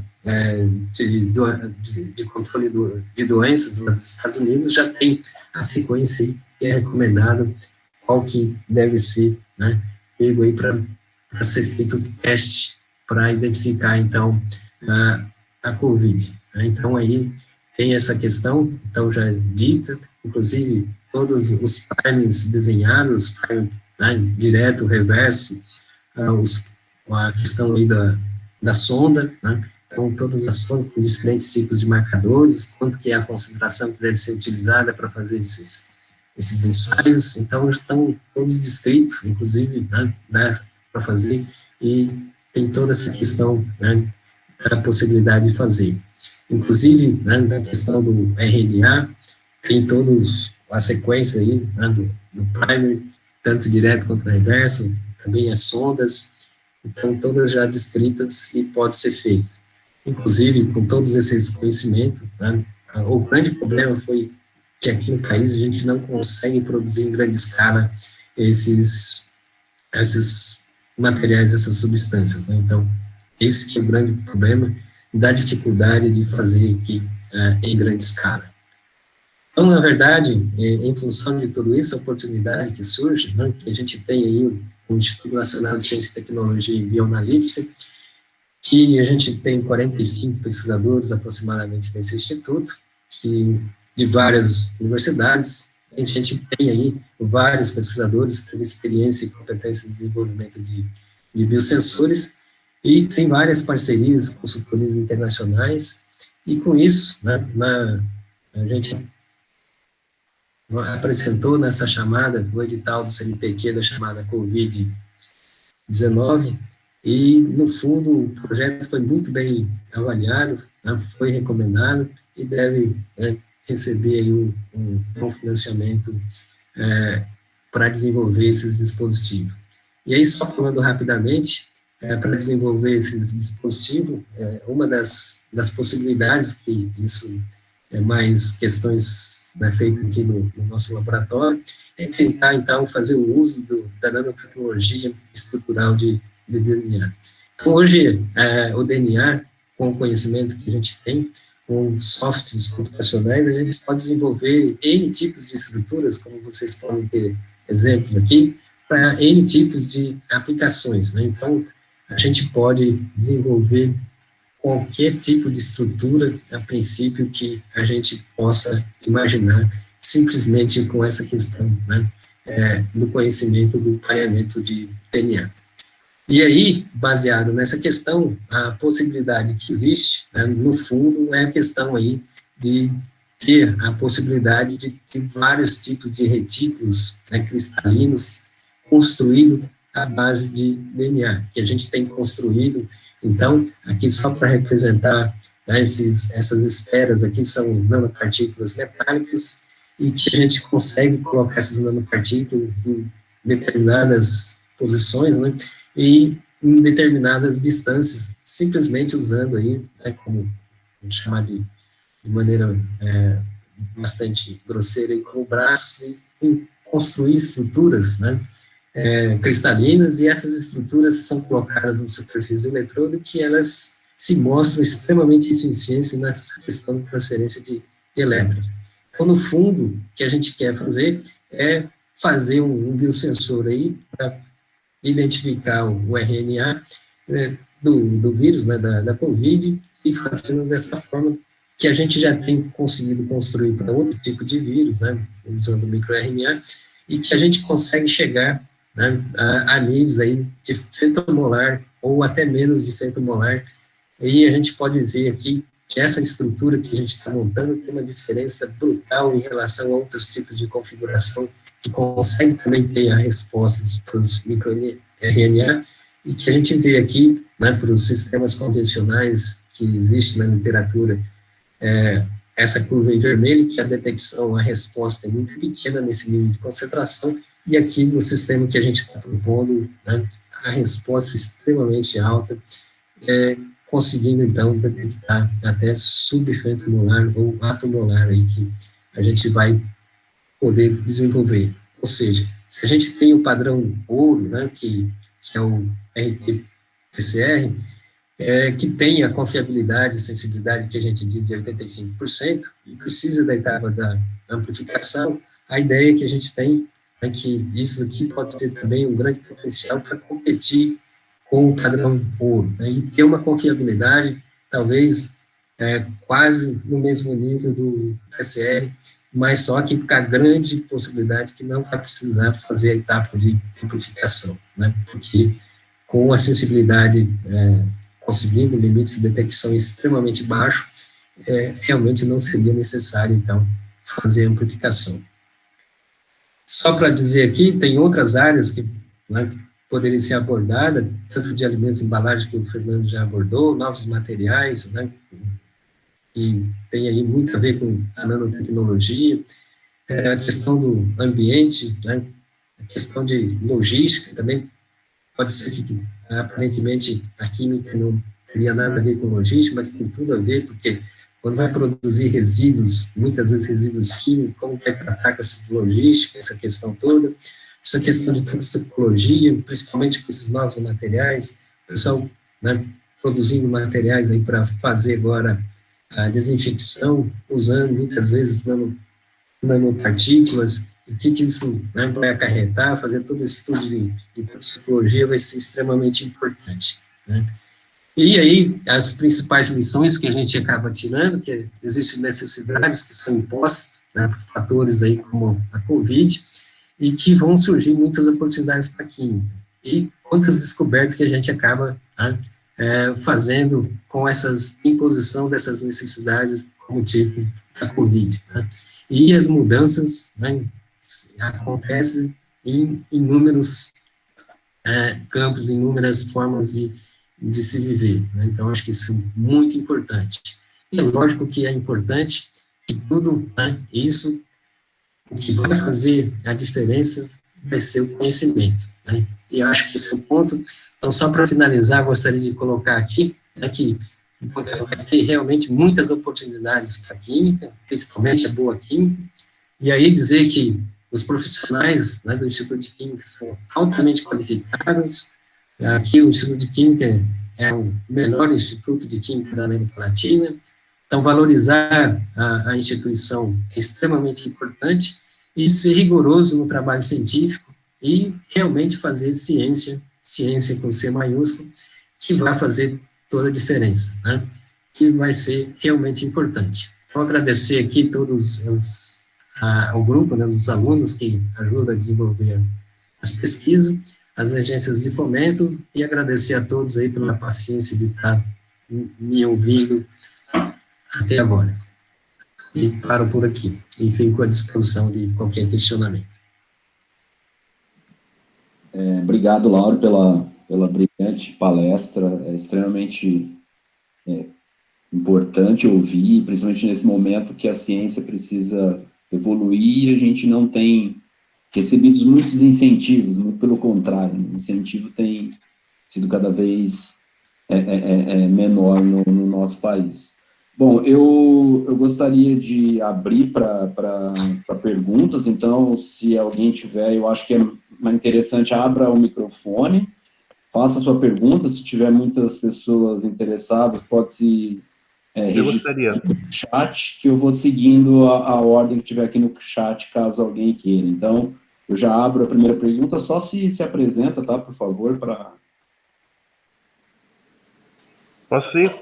de Controle de Doenças dos Estados Unidos, já tem a sequência aí que é recomendado, qual que deve ser, né, pego aí para ser feito o teste para identificar, então, a COVID. Né? Então, aí tem essa questão, então, já dita, inclusive, todos os primers desenhados, né, direto, reverso, a questão aí da sonda, né, então todas as sondas com diferentes tipos de marcadores, quanto que é a concentração que deve ser utilizada para fazer esses ensaios, então estão todos descritos, inclusive, né, para fazer, e tem toda essa questão, né, da possibilidade de fazer. Inclusive, né, na questão do RNA, tem todos a sequência aí, né, do primer, tanto direto quanto reverso, também as sondas, então todas já descritas e pode ser feito. Inclusive, com todos esses conhecimentos, né, o grande problema foi que aqui no país a gente não consegue produzir em grande escala esses materiais, essas substâncias, né? Então, esse que é o grande problema da dificuldade de fazer aqui em grande escala. Então, na verdade, em função de tudo isso, a oportunidade que surge, né, que a gente tem aí o Instituto Nacional de Ciência e Tecnologia e Bioanalítica, que a gente tem 45 pesquisadores aproximadamente nesse instituto, que de várias universidades, a gente tem aí vários pesquisadores que têm experiência e competência de desenvolvimento de biosensores, e tem várias parcerias, consultorias internacionais, e com isso, né, a gente apresentou nessa chamada, o edital do CNPq da chamada COVID-19, e, no fundo, o projeto foi muito bem avaliado, né, foi recomendado, e deve receber aí um financiamento para desenvolver esses dispositivos. E aí, só falando rapidamente, para desenvolver esses dispositivos, uma das possibilidades, que isso é mais questões, né, feitas aqui no nosso laboratório, é tentar, então, fazer o uso da nanotecnologia estrutural de DNA. Então, hoje, o DNA, com o conhecimento que a gente tem, com softwares computacionais, a gente pode desenvolver N tipos de estruturas, como vocês podem ter exemplos aqui, para N tipos de aplicações, né? Então, a gente pode desenvolver qualquer tipo de estrutura, a princípio, que a gente possa imaginar, simplesmente com essa questão, né, do conhecimento do pareamento de DNA. E aí, baseado nessa questão, a possibilidade que existe, né, no fundo, é a questão aí de ter a possibilidade de ter vários tipos de retículos, né, cristalinos construídos à base de DNA, que a gente tem construído. Então, aqui só para representar, né, essas esferas aqui são nanopartículas metálicas, e que a gente consegue colocar essas nanopartículas em determinadas posições, né, e em determinadas distâncias, simplesmente usando aí, né, como vamos chamar de maneira bastante grosseira, e com braços, e construir estruturas, né, cristalinas, e essas estruturas são colocadas na superfície do eletrodo, que elas se mostram extremamente eficientes nessa questão de transferência de elétrons. Então, no fundo, o que a gente quer fazer é fazer um biosensor aí para identificar o RNA do vírus, né, da COVID, e fazendo dessa forma que a gente já tem conseguido construir para outro tipo de vírus, né, usando o microRNA, e que a gente consegue chegar, né, a níveis aí de femtomolar ou até menos de femtomolar. E a gente pode ver aqui que essa estrutura que a gente está montando tem uma diferença brutal em relação a outros tipos de configuração que conseguem também ter a resposta para os microRNA, e que a gente vê aqui, né, para os sistemas convencionais que existem na literatura, essa curva em vermelho, que a detecção, a resposta é muito pequena nesse nível de concentração, e aqui no sistema que a gente está propondo, né, a resposta é extremamente alta, conseguindo, então, detectar até subfemtomolar ou atomolar aí que a gente vai poder desenvolver. Ou seja, se a gente tem o padrão ouro, né, que é o RT-PCR, que tem a confiabilidade e sensibilidade que a gente diz de 85%, e precisa da etapa da amplificação, a ideia que a gente tem é que isso aqui pode ser também um grande potencial para competir com o padrão ouro, né, e ter uma confiabilidade, talvez, quase no mesmo nível do PCR, mas só que com a grande possibilidade que não vai precisar fazer a etapa de amplificação, né, porque com a sensibilidade conseguindo limites de detecção extremamente baixos, realmente não seria necessário, então, fazer amplificação. Só para dizer aqui, tem outras áreas que, né, poderiam ser abordadas, tanto de alimentos e embalagens, que o Fernando já abordou, novos materiais, né, que tem aí muito a ver com a nanotecnologia, a questão do ambiente, né, a questão de logística também, pode ser que aparentemente a química não teria nada a ver com logística, mas tem tudo a ver, porque quando vai produzir resíduos, muitas vezes resíduos químicos, como vai tratar com essa logística, essa questão toda, essa questão de toxicologia, principalmente com esses novos materiais, o pessoal, né, produzindo materiais aí para fazer agora a desinfecção, usando muitas vezes nanopartículas, e o que isso, né, vai acarretar, fazer todo esse estudo de toxicologia vai ser extremamente importante, né. E aí, as principais lições que a gente acaba tirando, que existem necessidades que são impostas, né, por fatores aí como a Covid, e que vão surgir muitas oportunidades para a química. E quantas descobertas que a gente acaba, né, fazendo com essas imposição dessas necessidades, como tipo da Covid, né. E as mudanças, né, acontecem em inúmeros campos, inúmeras formas de se viver, né? Então, acho que isso é muito importante. E é lógico que é importante que tudo, né, isso, o que vai fazer a diferença vai ser o conhecimento, né? E acho que esse é o ponto. Então, só para finalizar, gostaria de colocar aqui, né, que vai ter realmente muitas oportunidades para a química, principalmente a boa química, e aí dizer que os profissionais, né, do Instituto de Química são altamente qualificados. Aqui o Instituto de Química é o melhor instituto de química da América Latina, então valorizar a instituição é extremamente importante, e ser rigoroso no trabalho científico, e realmente fazer ciência com C maiúsculo, que vai fazer toda a diferença, né, que vai ser realmente importante. Vou agradecer aqui todos o grupo, né, os alunos que ajudam a desenvolver as pesquisas, as agências de fomento, e agradecer a todos aí pela paciência de estar me ouvindo até agora. E paro por aqui, e fico à disposição de qualquer questionamento. Obrigado, Lauro, pela brilhante palestra, é extremamente importante ouvir, principalmente nesse momento que a ciência precisa evoluir, e a gente não tem recebido muitos incentivos, muito pelo contrário, o incentivo tem sido cada vez menor no nosso país. Bom, eu gostaria de abrir para perguntas, então, se alguém tiver, eu acho que é mais interessante, abra o microfone, faça a sua pergunta, se tiver muitas pessoas interessadas, pode se registrar no chat, que eu vou seguindo a ordem que tiver aqui no chat, caso alguém queira. Então, eu já abro a primeira pergunta, só se apresenta, tá, por favor, para... Posso ir?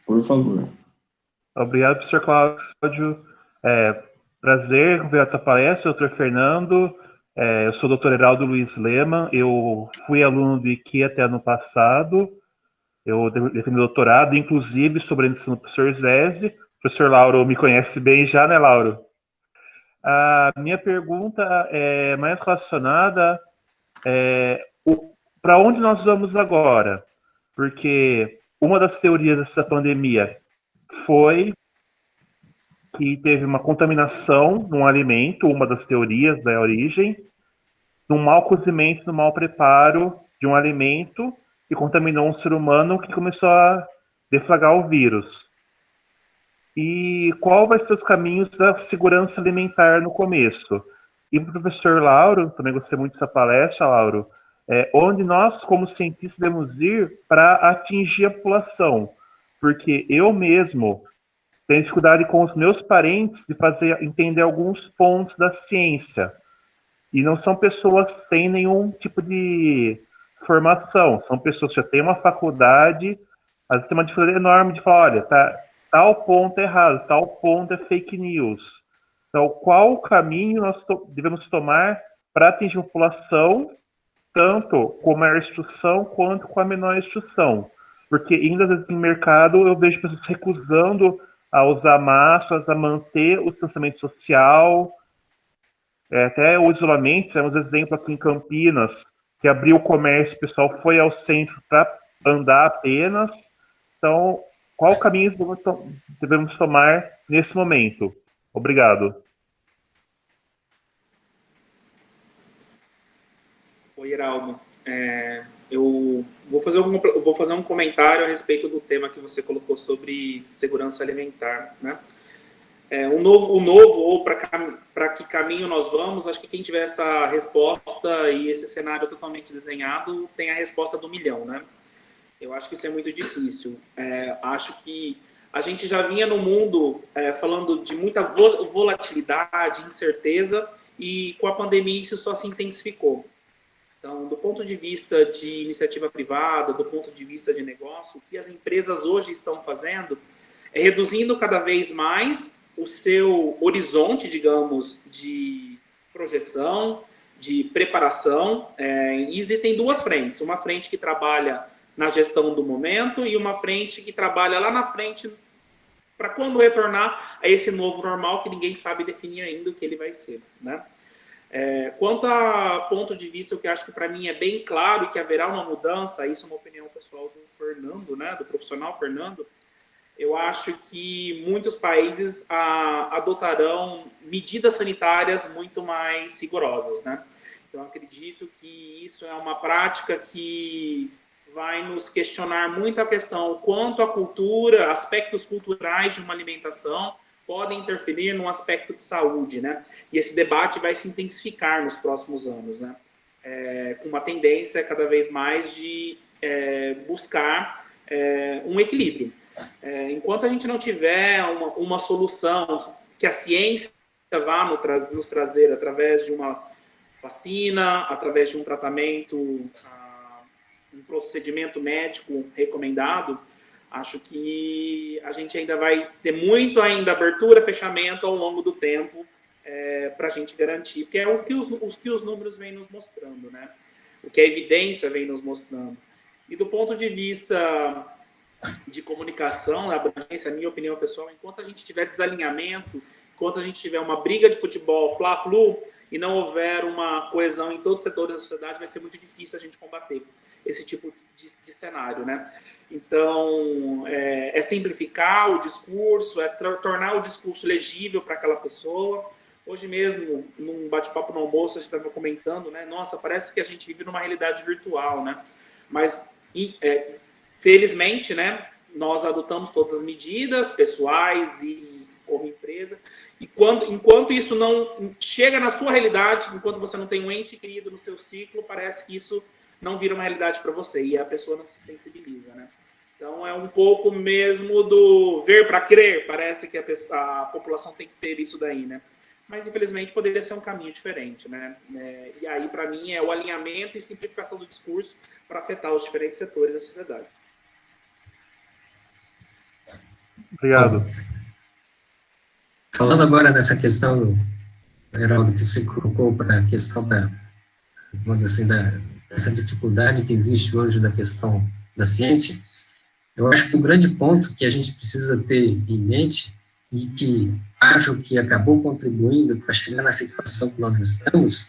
Por favor. Obrigado, professor Cláudio. Prazer ver a tua palestra, doutor Fernando. Eu sou o Dr. Heraldo Luiz Lema, eu fui aluno do IQ até ano passado, eu defendi doutorado, inclusive, sobre a edição do professor Zese. O professor Lauro me conhece bem já, né, Lauro? A minha pergunta é mais relacionada para onde nós vamos agora? Porque uma das teorias dessa pandemia foi que teve uma contaminação num alimento, uma das teorias da origem, num mau cozimento, num mau preparo de um alimento que contaminou um ser humano que começou a deflagrar o vírus. E qual vai ser os caminhos da segurança alimentar no começo? E para o professor Lauro, também gostei muito dessa palestra, Lauro, onde nós, como cientistas, devemos ir para atingir a população. Porque eu mesmo tenho dificuldade com os meus parentes de fazer entender alguns pontos da ciência. E não são pessoas sem nenhum tipo de formação, são pessoas que já têm uma faculdade, às vezes tem uma dificuldade enorme de falar, olha, tal ponto é errado, tal ponto é fake news. Então, qual o caminho nós devemos tomar para atingir a população, tanto com a maior instrução quanto com a menor instrução? Porque ainda às vezes no mercado eu vejo pessoas recusando a usar máscaras, a manter o distanciamento social, até o isolamento. Temos exemplo aqui em Campinas, que abriu o comércio, o pessoal foi ao centro para andar apenas. Então, qual caminho devemos tomar nesse momento? Obrigado. Oi, Heraldo. Eu vou fazer um comentário a respeito do tema que você colocou sobre segurança alimentar, né? O novo ou para que caminho nós vamos, acho que quem tiver essa resposta e esse cenário totalmente desenhado tem a resposta do milhão, né? Eu acho que isso é muito difícil. Acho que a gente já vinha no mundo falando de muita volatilidade, incerteza, e com a pandemia isso só se intensificou. Então, do ponto de vista de iniciativa privada, do ponto de vista de negócio, o que as empresas hoje estão fazendo é reduzindo cada vez mais o seu horizonte, digamos, de projeção, de preparação. E existem duas frentes. Uma frente que trabalha na gestão do momento e uma frente que trabalha lá na frente para quando retornar a esse novo normal que ninguém sabe definir ainda o que ele vai ser, né? Quanto a ponto de vista, o que eu acho que para mim é bem claro e que haverá uma mudança, isso é uma opinião pessoal do Fernando, né, do profissional Fernando, eu acho que muitos países adotarão medidas sanitárias muito mais rigorosas, né? Então, eu acredito que isso é uma prática que vai nos questionar muito a questão quanto a cultura, aspectos culturais de uma alimentação podem interferir no aspecto de saúde, né? E esse debate vai se intensificar nos próximos anos, né? Com uma tendência cada vez mais de buscar um equilíbrio. Enquanto a gente não tiver uma solução que a ciência vá nos trazer através de uma vacina, através de um tratamento, um procedimento médico recomendado, acho que a gente ainda vai ter muito ainda abertura, fechamento ao longo do tempo para a gente garantir, porque é o que os números vêm nos mostrando, né? O que a evidência vem nos mostrando. E do ponto de vista de comunicação, a abrangência, a minha opinião pessoal, enquanto a gente tiver desalinhamento, enquanto a gente tiver uma briga de futebol, fla-flu, e não houver uma coesão em todos os setores da sociedade, vai ser muito difícil a gente combater esse tipo de cenário, né? Então, simplificar o discurso, tornar o discurso legível para aquela pessoa. Hoje mesmo, num bate-papo no almoço, a gente estava comentando, né? Nossa, parece que a gente vive numa realidade virtual, né? Mas, felizmente, né? Nós adotamos todas as medidas pessoais e como empresa. E enquanto isso não chega na sua realidade, enquanto você não tem um ente querido no seu ciclo, parece que isso não vira uma realidade para você e a pessoa não se sensibiliza, né? Então, é um pouco mesmo do ver para crer. Parece que a população tem que ter isso daí, né? Mas, infelizmente, poderia ser um caminho diferente, né? E aí, para mim, é o alinhamento e simplificação do discurso para afetar os diferentes setores da sociedade. Obrigado. Falando agora dessa questão Heraldo, que você colocou para a questão vamos dizer assim, dessa dificuldade que existe hoje da questão da ciência. Eu acho que o grande ponto que a gente precisa ter em mente, e que acho que acabou contribuindo para chegar na situação que nós estamos,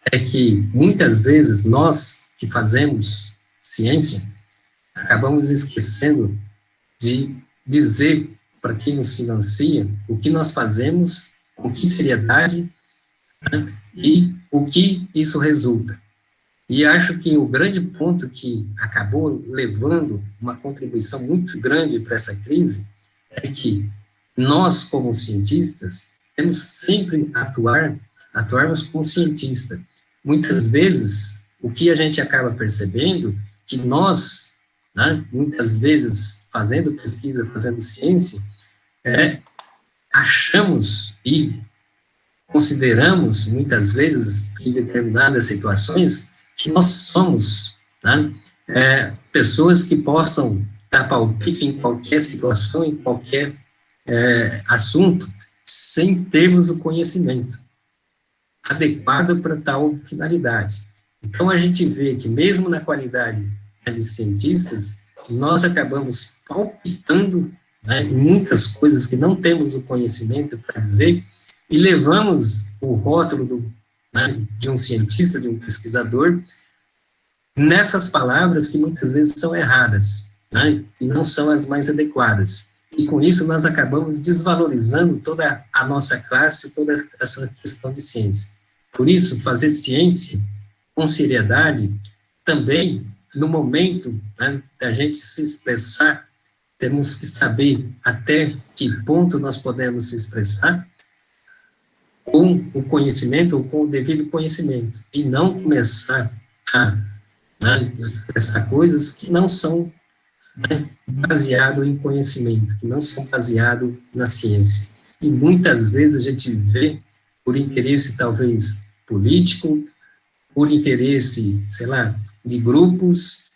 é que muitas vezes nós que fazemos ciência acabamos esquecendo de dizer para quem nos financia o que nós fazemos, com que seriedade, né, e o que isso resulta. E acho que o grande ponto que acabou levando uma contribuição muito grande para essa crise é que nós, como cientistas, temos sempre atuarmos como cientista. Muitas vezes, o que a gente acaba percebendo, que nós, né, muitas vezes, fazendo pesquisa, fazendo ciência, achamos e consideramos, muitas vezes, em determinadas situações, que nós somos, né, pessoas que possam dar palpite em qualquer situação, em qualquer assunto, sem termos o conhecimento adequado para tal finalidade. Então, a gente vê que, mesmo na qualidade de cientistas, nós acabamos palpitando, né, em muitas coisas que não temos o conhecimento para dizer, e levamos o rótulo de um cientista, de um pesquisador, nessas palavras que muitas vezes são erradas, né, e não são as mais adequadas. E com isso nós acabamos desvalorizando toda a nossa classe, toda essa questão de ciência. Por isso, fazer ciência com seriedade, também, no momento, né, da gente se expressar, temos que saber até que ponto nós podemos se expressar, com o conhecimento ou com o devido conhecimento, e não começar a expressar coisas que não são, né, baseado em conhecimento, que não são baseado na ciência. E muitas vezes a gente vê, por interesse talvez político, por interesse, sei lá, de grupos,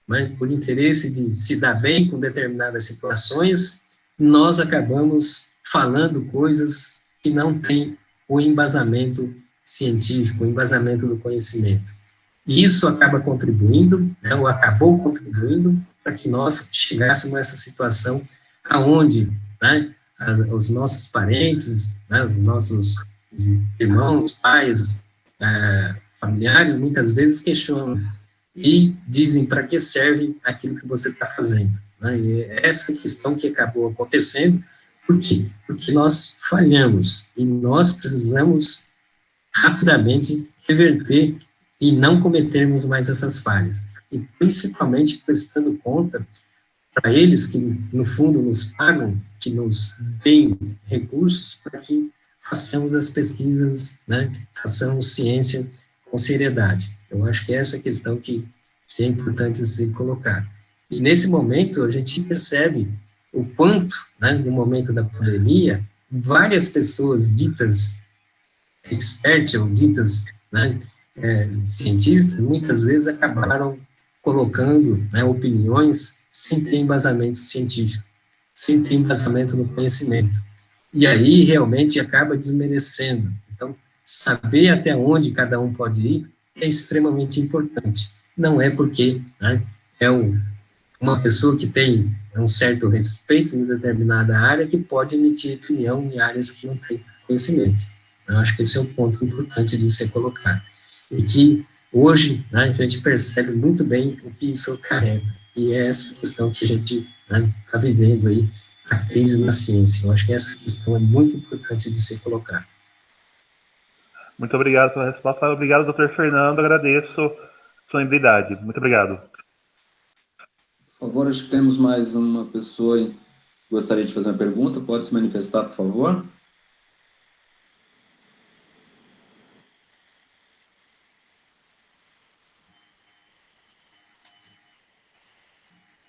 né, por interesse de se dar bem com determinadas situações, nós acabamos falando coisas que não têm o embasamento científico, o embasamento do conhecimento. E isso acaba contribuindo, né, ou acabou contribuindo, para que nós chegássemos a essa situação aonde, né, os nossos parentes, né, os nossos irmãos, pais, familiares, muitas vezes questionam e dizem para que serve aquilo que você está fazendo. Né? E é essa questão que acabou acontecendo. Por quê? Porque nós falhamos e nós precisamos rapidamente reverter e não cometermos mais essas falhas. E principalmente prestando conta para eles que, no fundo, nos pagam, que nos deem recursos para que façamos as pesquisas, né, façamos ciência com seriedade. Eu acho que é essa questão que é importante se colocar. E nesse momento a gente percebe o quanto, né, no momento da pandemia, várias pessoas ditas expertas ou ditas, né, cientistas, muitas vezes acabaram colocando, né, opiniões sem ter embasamento científico, sem ter embasamento no conhecimento. E aí realmente acaba desmerecendo. Então, saber até onde cada um pode ir é extremamente importante. Não é porque, né, uma pessoa que tem um certo respeito em determinada área que pode emitir opinião em áreas que não tem conhecimento. Eu acho que esse é um ponto importante de ser colocado. E que hoje, né, a gente percebe muito bem o que isso acarreta. E é essa questão que a gente está vivendo aí, a crise na ciência. Eu acho que essa questão é muito importante de ser colocada. Muito obrigado pela resposta. Obrigado, doutor Fernando. Agradeço sua habilidade. Muito obrigado. Por favor, acho que temos mais uma pessoa que gostaria de fazer uma pergunta. Pode se manifestar, por favor?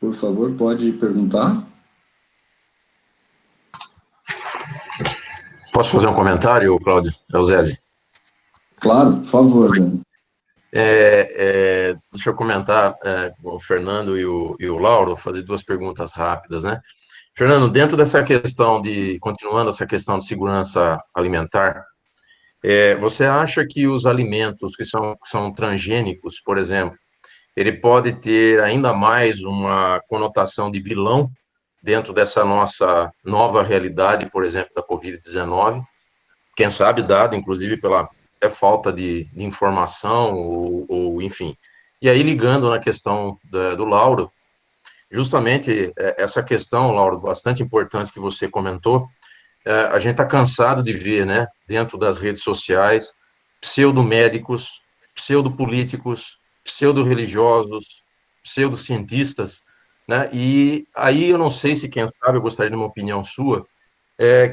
Por favor, pode perguntar. Posso fazer um comentário, Cláudio? É o Zézi. Claro, por favor, Zé. Deixa eu comentar com o Fernando e o Lauro, fazer duas perguntas rápidas, né? Fernando, dentro dessa questão continuando essa questão de segurança alimentar, Você acha que os alimentos que são transgênicos, por exemplo, ele pode ter ainda mais uma conotação de vilão dentro dessa nossa nova realidade, por exemplo, da Covid-19? Quem sabe dado, inclusive, pela falta de informação, ou enfim. E aí, ligando na questão do Lauro, justamente essa questão, Lauro, bastante importante que você comentou, a gente está cansado de ver, né, dentro das redes sociais, pseudo-médicos, pseudo-políticos, pseudo-religiosos, pseudo-cientistas, né, e aí eu não sei se, quem sabe, eu gostaria de uma opinião sua,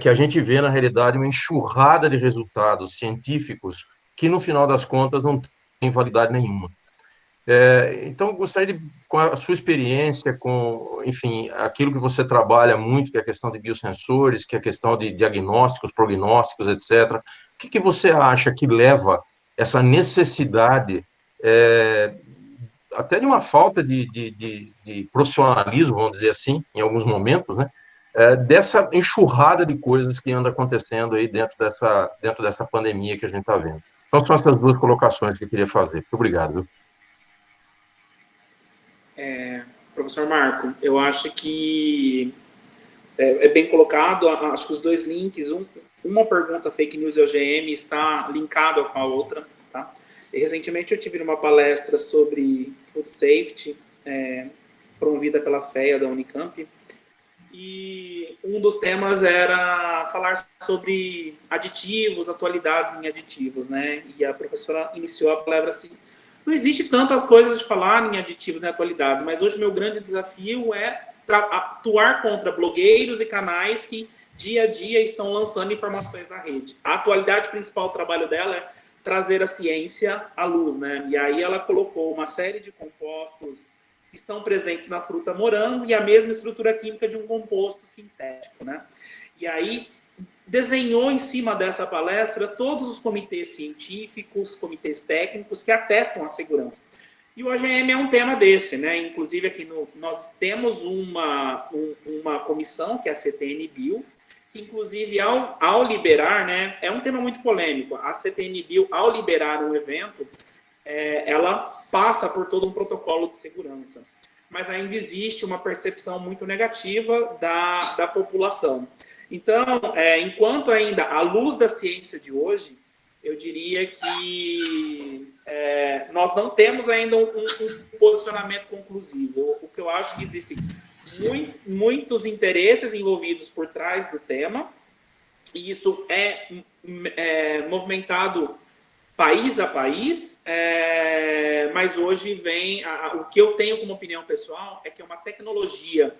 que a gente vê, na realidade, uma enxurrada de resultados científicos que, no final das contas, não tem validade nenhuma. Então, gostaria de, com a sua experiência, com, enfim, aquilo que você trabalha muito, que é a questão de biosensores, que é a questão de diagnósticos, prognósticos, etc., o que você acha que leva essa necessidade, até de uma falta de profissionalismo, vamos dizer assim, em alguns momentos, né, dessa enxurrada de coisas que anda acontecendo aí dentro dessa pandemia que a gente está vendo? Então, são essas duas colocações que eu queria fazer. Muito obrigado, viu? Professor Marco, eu acho que é bem colocado, acho que os dois links, uma pergunta fake news e OGM está linkado com a outra, tá? E, recentemente eu tive uma palestra sobre food safety, promovida pela FEA da Unicamp, e um dos temas era falar sobre aditivos, atualidades em aditivos, né? E a professora iniciou a palavra assim: não existe tantas coisas de falar em aditivos na atualidade, mas hoje o meu grande desafio é atuar contra blogueiros e canais que dia a dia estão lançando informações na rede. A atualidade principal do trabalho dela é trazer a ciência à luz, né? E aí ela colocou uma série de compostos que estão presentes na fruta morango e a mesma estrutura química de um composto sintético, né? E aí desenhou em cima dessa palestra todos os comitês científicos, comitês técnicos que atestam a segurança. E o OGM é um tema desse, né? Inclusive aqui nós temos uma comissão, que é a CTN-Bio, que inclusive ao liberar, né, é um tema muito polêmico, a CTN-Bio, ao liberar um evento, ela passa por todo um protocolo de segurança. Mas ainda existe uma percepção muito negativa da população. Então, enquanto ainda à luz da ciência de hoje, eu diria que nós não temos ainda um posicionamento conclusivo. O que eu acho que existem muitos interesses envolvidos por trás do tema, e isso é movimentado país a país, mas hoje o que eu tenho como opinião pessoal é que é uma tecnologia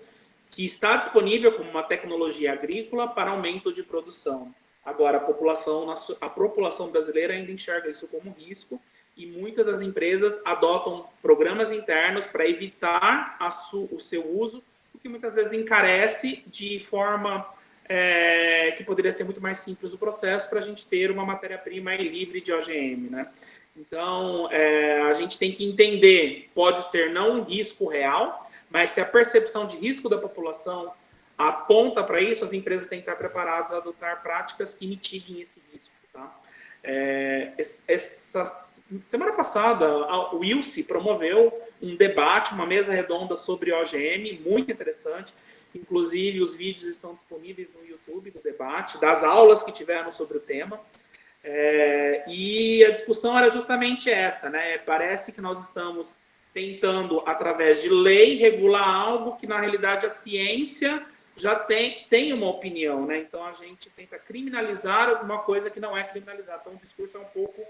que está disponível como uma tecnologia agrícola para aumento de produção. Agora, a população brasileira ainda enxerga isso como risco e muitas das empresas adotam programas internos para evitar o seu uso, o que muitas vezes encarece de forma que poderia ser muito mais simples o processo para a gente ter uma matéria-prima livre de OGM, né? Então, a gente tem que entender, pode ser não um risco real, mas se a percepção de risco da população aponta para isso, as empresas têm que estar preparadas a adotar práticas que mitiguem esse risco, tá? Essa semana passada, o ILSI promoveu um debate, uma mesa redonda sobre OGM, muito interessante. Inclusive, os vídeos estão disponíveis no YouTube do debate, das aulas que tiveram sobre o tema. E a discussão era justamente essa, né? Parece que nós estamos tentando, através de lei, regular algo que, na realidade, a ciência já tem uma opinião, né? Então, a gente tenta criminalizar alguma coisa que não é criminalizada. Então, o discurso é um pouco...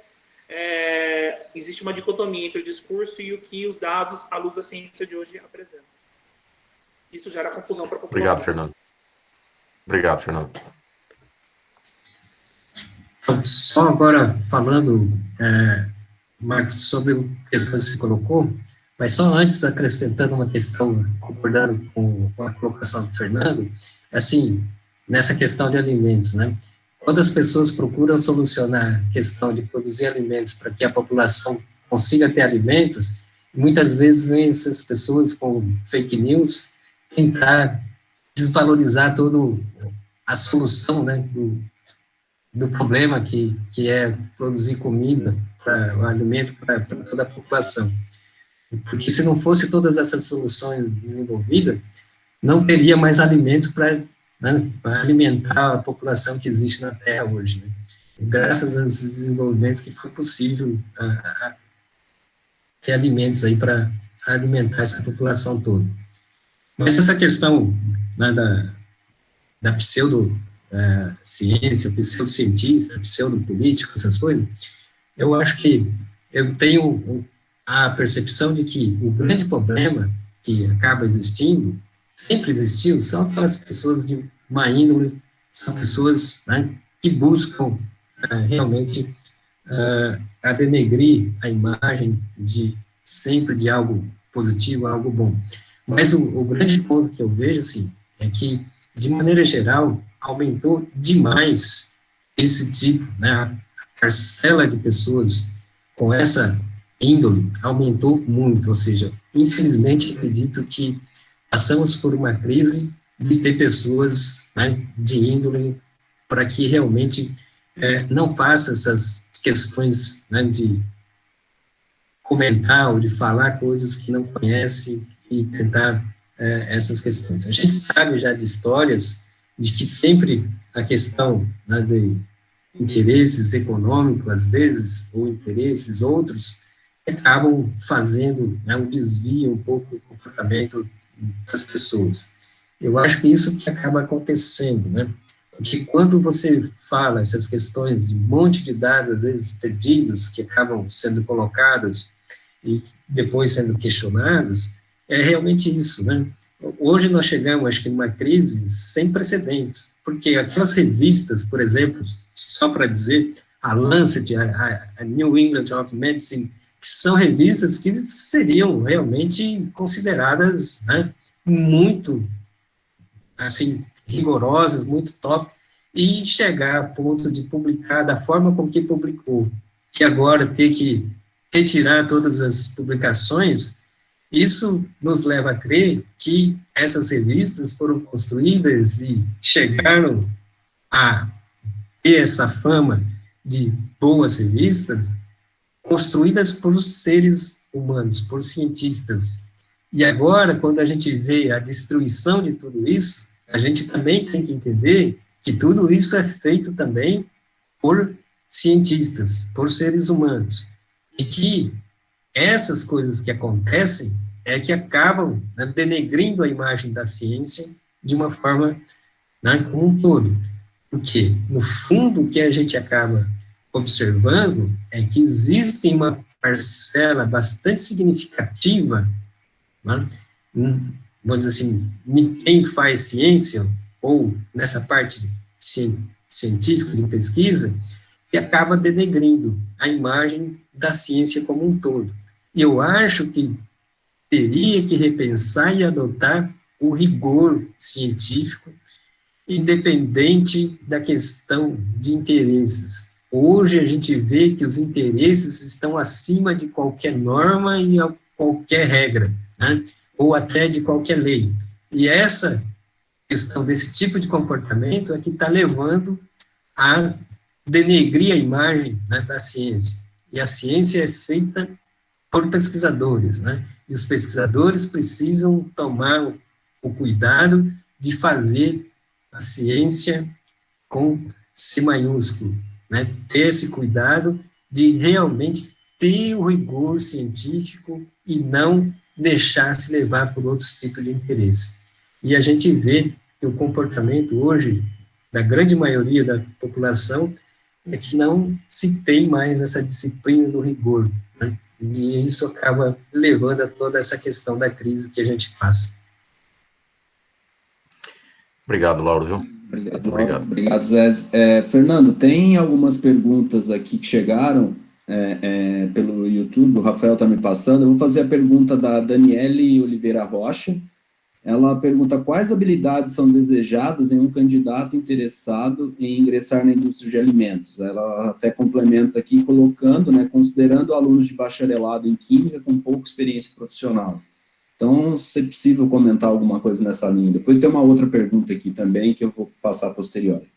existe uma dicotomia entre o discurso e o que os dados, à luz da ciência de hoje, apresentam. Isso gera confusão para a população. Obrigado, Fernando. Obrigado, Fernando. Só agora falando, Marcos, sobre a questão que você colocou, mas só antes acrescentando uma questão, concordando com a colocação do Fernando, assim, nessa questão de alimentos, né? Quando as pessoas procuram solucionar a questão de produzir alimentos para que a população consiga ter alimentos, muitas vezes vem essas pessoas com fake news tentar desvalorizar toda a solução, né, do problema que é produzir comida, o alimento para toda a população. Porque se não fosse todas essas soluções desenvolvidas, não teria mais alimento para alimentar a população que existe na Terra hoje, né? Graças a esse desenvolvimento que foi possível ter alimentos aí para alimentar essa população toda. Mas essa questão, né, da pseudociência, pseudocientista, pseudopolítico, essas coisas, eu acho que eu tenho a percepção de que o grande problema que acaba existindo, sempre existiu, são aquelas pessoas de má índole, são pessoas, né, que buscam realmente a denegrir a imagem sempre de algo positivo, algo bom. Mas o grande ponto que eu vejo, assim, é que, de maneira geral, aumentou demais esse tipo, né, a parcela de pessoas com essa índole aumentou muito, ou seja, infelizmente, acredito que passamos por uma crise de ter pessoas, né, de índole para que realmente não faça essas questões, né, de comentar ou de falar coisas que não conhece e tentar essas questões. A gente sabe já de histórias de que sempre a questão, né, de interesses econômicos, às vezes, ou interesses outros, acabam fazendo, né, um desvio um pouco do comportamento das pessoas. Eu acho que isso que acaba acontecendo, né? Porque quando você fala essas questões de um monte de dados, às vezes, perdidos, que acabam sendo colocados e depois sendo questionados, é realmente isso, né? Hoje nós chegamos, acho que, numa crise sem precedentes, porque aquelas revistas, por exemplo, só para dizer, a Lancet, a New England of Medicine, que são revistas que seriam realmente consideradas, né, muito, assim, rigorosas, muito top, e chegar a ponto de publicar da forma como que publicou, e agora ter que retirar todas as publicações, isso nos leva a crer que essas revistas foram construídas e chegaram a ter essa fama de boas revistas, construídas por seres humanos, por cientistas. E agora, quando a gente vê a destruição de tudo isso, a gente também tem que entender que tudo isso é feito também por cientistas, por seres humanos. E que essas coisas que acontecem é que acabam, né, denegrindo a imagem da ciência de uma forma, né, como um todo. Porque, no fundo, o que a gente acaba observando é que existe uma parcela bastante significativa, né, vamos dizer assim, quem faz ciência, ou nessa parte científica de pesquisa, que acaba denegrindo a imagem da ciência como um todo. E eu acho que teria que repensar e adotar o rigor científico, independente da questão de interesses. Hoje a gente vê que os interesses estão acima de qualquer norma e qualquer regra, né? Ou até de qualquer lei. E essa questão desse tipo de comportamento é que está levando a denegrir a imagem, né, da ciência. E a ciência é feita por pesquisadores, né? E os pesquisadores precisam tomar o cuidado de fazer a ciência com C maiúsculo, né? Ter esse cuidado de realmente ter o rigor científico e não deixar se levar por outros tipos de interesse. E a gente vê que o comportamento hoje da grande maioria da população é que não se tem mais essa disciplina do rigor, né? E isso acaba levando a toda essa questão da crise que a gente passa. Obrigado, Lauro, viu? Obrigado, Zé. Fernando, tem algumas perguntas aqui que chegaram pelo YouTube, o Rafael está me passando. Eu vou fazer a pergunta da Daniele Oliveira Rocha. Ela pergunta quais habilidades são desejadas em um candidato interessado em ingressar na indústria de alimentos. Ela até complementa aqui colocando, né, considerando alunos de bacharelado em química com pouca experiência profissional. Então, se é possível comentar alguma coisa nessa linha. Depois tem uma outra pergunta aqui também que eu vou passar a posteriori.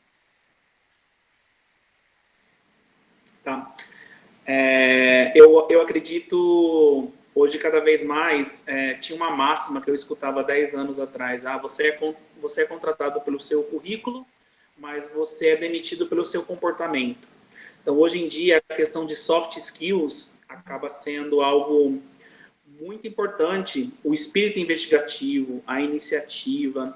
Eu acredito, hoje cada vez mais, tinha uma máxima que eu escutava 10 anos atrás, você é contratado pelo seu currículo, mas você é demitido pelo seu comportamento. Então, hoje em dia, a questão de soft skills acaba sendo algo muito importante, o espírito investigativo, a iniciativa,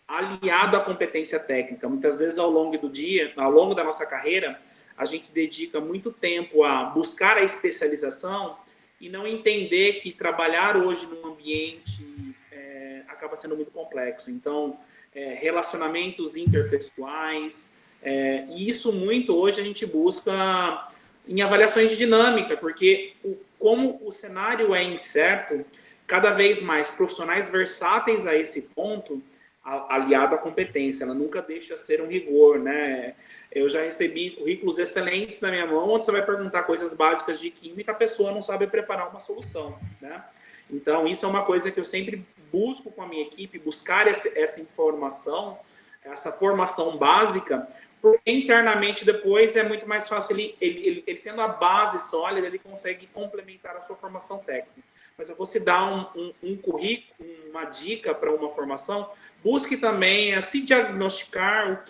aliado à competência técnica. Muitas vezes, ao longo do dia, ao longo da nossa carreira, a gente dedica muito tempo a buscar a especialização e não entender que trabalhar hoje num ambiente acaba sendo muito complexo. Então, relacionamentos interpessoais, e isso muito hoje a gente busca em avaliações de dinâmica, porque como o cenário é incerto, cada vez mais profissionais versáteis a esse ponto, aliado à competência, ela nunca deixa de ser um rigor, né? Eu já recebi currículos excelentes na minha mão, onde você vai perguntar coisas básicas de química, a pessoa não sabe preparar uma solução, né? Então, isso é uma coisa que eu sempre busco com a minha equipe, buscar essa informação, essa formação básica, porque internamente depois é muito mais fácil, ele tendo a base sólida, ele consegue complementar a sua formação técnica. Mas eu vou te dar um currículo, uma dica para uma formação, busque também se diagnosticar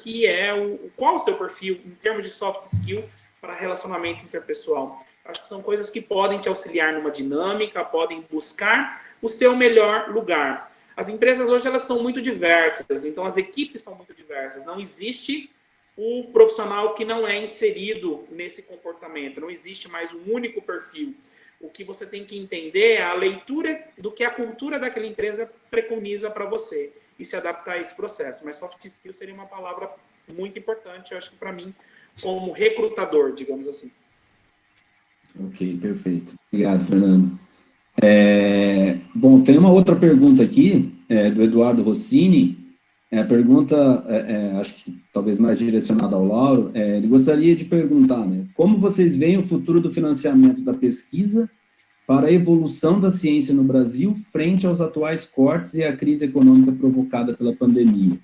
qual o seu perfil em termos de soft skill para relacionamento interpessoal. Acho que são coisas que podem te auxiliar numa dinâmica, podem buscar o seu melhor lugar. As empresas hoje elas são muito diversas, então as equipes são muito diversas. Não existe o profissional que não é inserido nesse comportamento, não existe mais um único perfil. O que você tem que entender é a leitura do que a cultura daquela empresa preconiza para você e se adaptar a esse processo. Mas soft skill seria uma palavra muito importante, eu acho que para mim, como recrutador, digamos assim. Ok, perfeito. Obrigado, Fernando. Bom, tem uma outra pergunta aqui, do Eduardo Rossini. A pergunta, acho que talvez mais direcionada ao Lauro, ele gostaria de perguntar, né, como vocês veem o futuro do financiamento da pesquisa para a evolução da ciência no Brasil frente aos atuais cortes e à crise econômica provocada pela pandemia?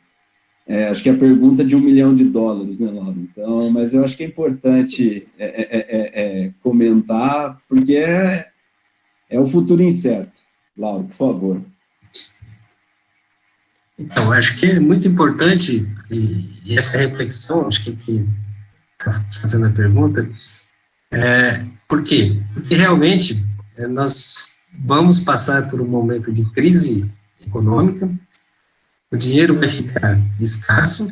Acho que é a pergunta de $1 milhão, né, Lauro? Então, mas eu acho que é importante comentar, porque é o futuro incerto. Lauro, por favor. Então, acho que é muito importante, e essa reflexão, acho que fazendo a pergunta, por quê? Porque realmente nós vamos passar por um momento de crise econômica, o dinheiro vai ficar escasso,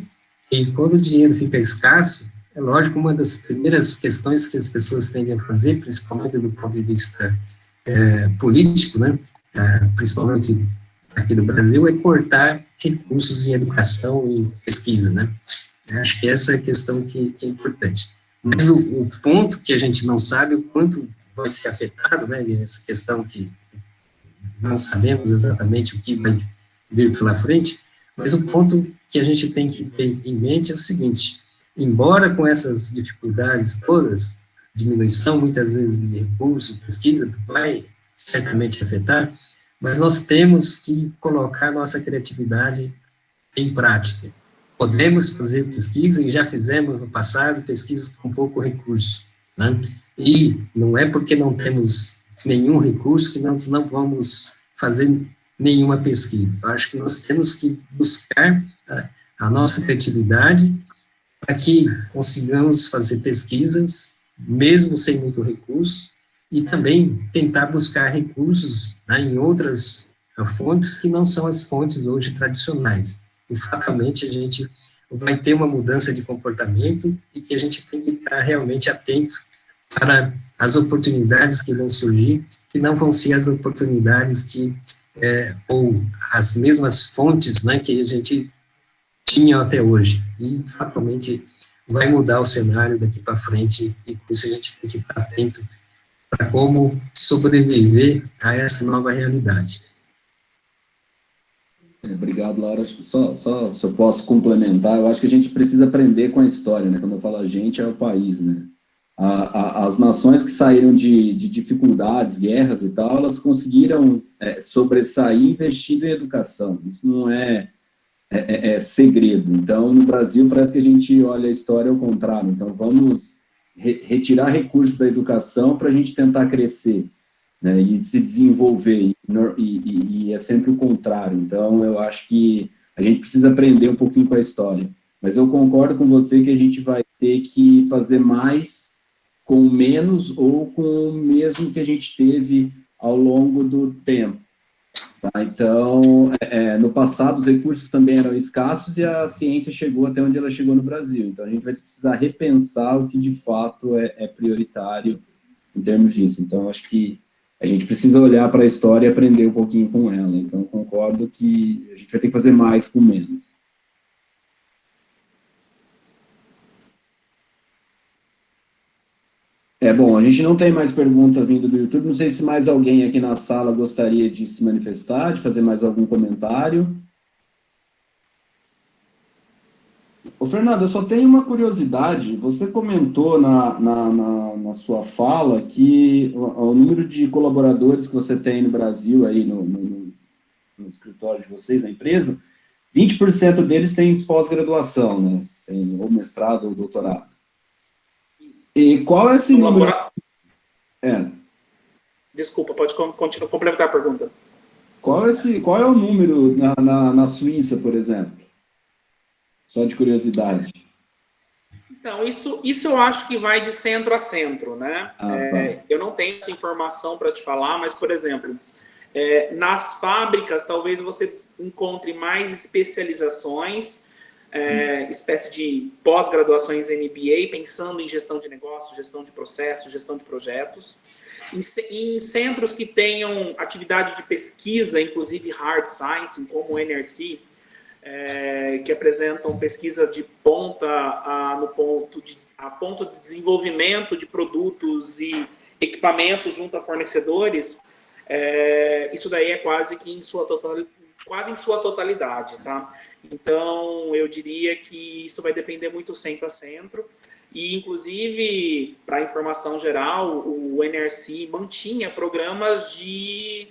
e quando o dinheiro fica escasso, é lógico, uma das primeiras questões que as pessoas tendem a fazer, principalmente do ponto de vista político, né, principalmente aqui no Brasil, é cortar recursos em educação e pesquisa, né? Acho que essa é a questão que é importante. Mas o ponto que a gente não sabe, o quanto vai ser afetado, né, essa questão que não sabemos exatamente o que vai vir pela frente, mas o ponto que a gente tem que ter em mente é o seguinte: embora com essas dificuldades todas, diminuição muitas vezes de recursos, pesquisa, vai certamente afetar, mas nós temos que colocar nossa criatividade em prática. Podemos fazer pesquisa, e já fizemos no passado, pesquisas com pouco recurso, né? E não é porque não temos nenhum recurso que nós não vamos fazer nenhuma pesquisa. Eu acho que nós temos que buscar a nossa criatividade para que consigamos fazer pesquisas, mesmo sem muito recurso, e também tentar buscar recursos, né, em outras fontes que não são as fontes hoje tradicionais. E, fatalmente, a gente vai ter uma mudança de comportamento e que a gente tem que estar realmente atento para as oportunidades que vão surgir, que não vão ser as oportunidades que, ou as mesmas fontes, né, que a gente tinha até hoje. E, fatalmente, vai mudar o cenário daqui para frente, e por isso a gente tem que estar atento para como sobreviver a essa nova realidade. Obrigado, Laura. Só se eu posso complementar, eu acho que a gente precisa aprender com a história, né? Quando eu falo a gente, é o país, né? As nações que saíram de dificuldades, guerras e tal, elas conseguiram sobressair investindo em educação. Isso não é segredo. Então, no Brasil, parece que a gente olha a história ao contrário. Então, vamos retirar recursos da educação para a gente tentar crescer, né, e se desenvolver, e é sempre o contrário. Então, eu acho que a gente precisa aprender um pouquinho com a história. Mas eu concordo com você que a gente vai ter que fazer mais com menos ou com o mesmo que a gente teve ao longo do tempo. Tá? Então, no passado, os recursos também eram escassos e a ciência chegou até onde ela chegou no Brasil. Então, a gente vai precisar repensar o que, de fato, é prioritário em termos disso. Então, acho que a gente precisa olhar para a história e aprender um pouquinho com ela. Então, concordo que a gente vai ter que fazer mais com menos. Bom, a gente não tem mais pergunta vindo do YouTube. Não sei se mais alguém aqui na sala gostaria de se manifestar, de fazer mais algum comentário. Ô, Fernando, eu só tenho uma curiosidade. Você comentou na sua fala que o número de colaboradores que você tem no Brasil, aí no escritório de vocês, na empresa, 20% deles têm pós-graduação, né? Tem ou mestrado ou doutorado. E qual é esse número? Desculpa, pode continuar, complementar a pergunta. Qual é o número na Suíça, por exemplo? Só de curiosidade. Então, isso eu acho que vai de centro a centro, né? Eu não tenho essa informação para te falar, mas, por exemplo, nas fábricas, talvez você encontre mais especializações, espécie de pós-graduações MBA, pensando em gestão de negócio, gestão de processos, gestão de projetos. Em centros que tenham atividade de pesquisa, inclusive hard science, como o NRC, que apresentam pesquisa de ponta a ponto de desenvolvimento de produtos e equipamentos junto a fornecedores, isso daí é quase em sua totalidade, tá? Então, eu diria que isso vai depender muito centro a centro, e, inclusive, para informação geral, o NRC mantinha programas de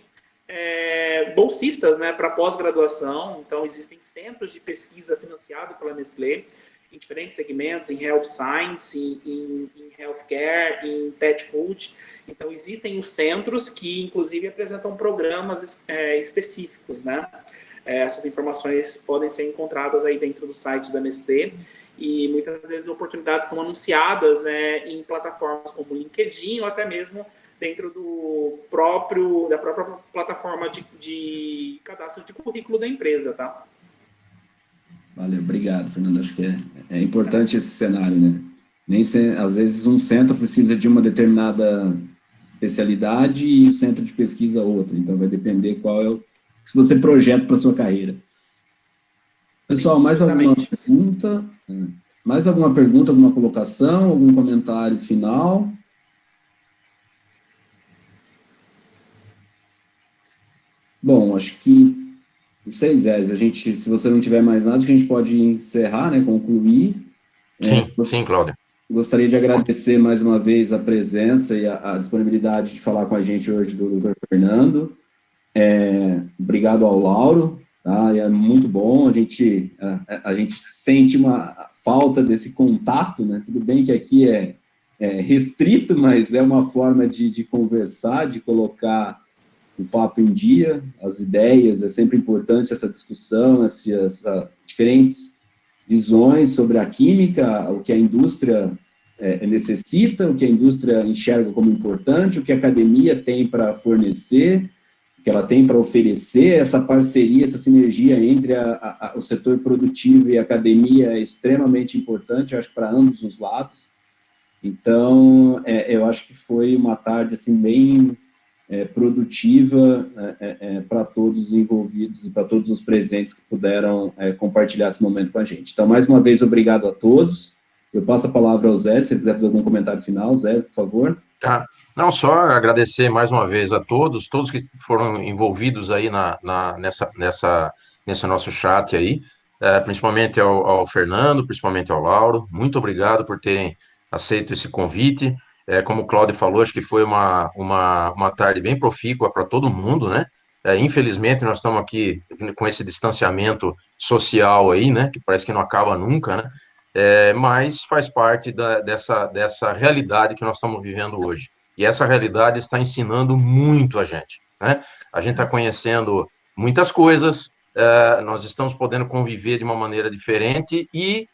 bolsistas, né, para pós-graduação. Então, existem centros de pesquisa financiados pela Nestlé, em diferentes segmentos, em health science, em healthcare, em pet food. Então, existem os centros que, inclusive, apresentam programas específicos, né? Essas informações podem ser encontradas aí dentro do site da Nestlé, e muitas vezes oportunidades são anunciadas em plataformas como LinkedIn, ou até mesmo dentro da própria plataforma de cadastro de currículo da empresa, tá? Valeu, obrigado, Fernando. Acho que é importante esse cenário, né? Às vezes um centro precisa de uma determinada especialidade e o centro de pesquisa outra. Então, vai depender qual é o que você projeta para a sua carreira. Pessoal, mais alguma pergunta? Mais alguma pergunta, alguma colocação, algum comentário final? Bom, acho que, não sei, Zé, se você não tiver mais nada, acho que a gente pode encerrar, né, concluir. Sim, Cláudio. Gostaria de agradecer mais uma vez a presença e a disponibilidade de falar com a gente hoje do Dr. Fernando. Obrigado ao Lauro, tá? É muito bom, a gente sente uma falta desse contato, né? Tudo bem que aqui é restrito, mas é uma forma de conversar, de colocar o papo em dia, as ideias, é sempre importante essa discussão, essas diferentes visões sobre a química, o que a indústria necessita, o que a indústria enxerga como importante, o que a academia tem para fornecer, o que ela tem para oferecer, essa parceria, essa sinergia entre o setor produtivo e a academia é extremamente importante, eu acho, para ambos os lados. Então, eu acho que foi uma tarde, assim, bem produtiva para todos os envolvidos e para todos os presentes que puderam compartilhar esse momento com a gente. Então, mais uma vez, obrigado a todos. Eu passo a palavra ao Zé, se ele quiser fazer algum comentário final. Zé, por favor. Tá. Não, só agradecer mais uma vez a todos que foram envolvidos aí nesse nosso chat aí, principalmente ao Fernando, principalmente ao Lauro. Muito obrigado por terem aceito esse convite. Como o Cláudio falou, acho que foi uma tarde bem profícua para todo mundo, né? Infelizmente, nós estamos aqui com esse distanciamento social aí, né? Que parece que não acaba nunca, né? mas faz parte dessa realidade que nós estamos vivendo hoje. E essa realidade está ensinando muito a gente, né? A gente está conhecendo muitas coisas, nós estamos podendo conviver de uma maneira diferente e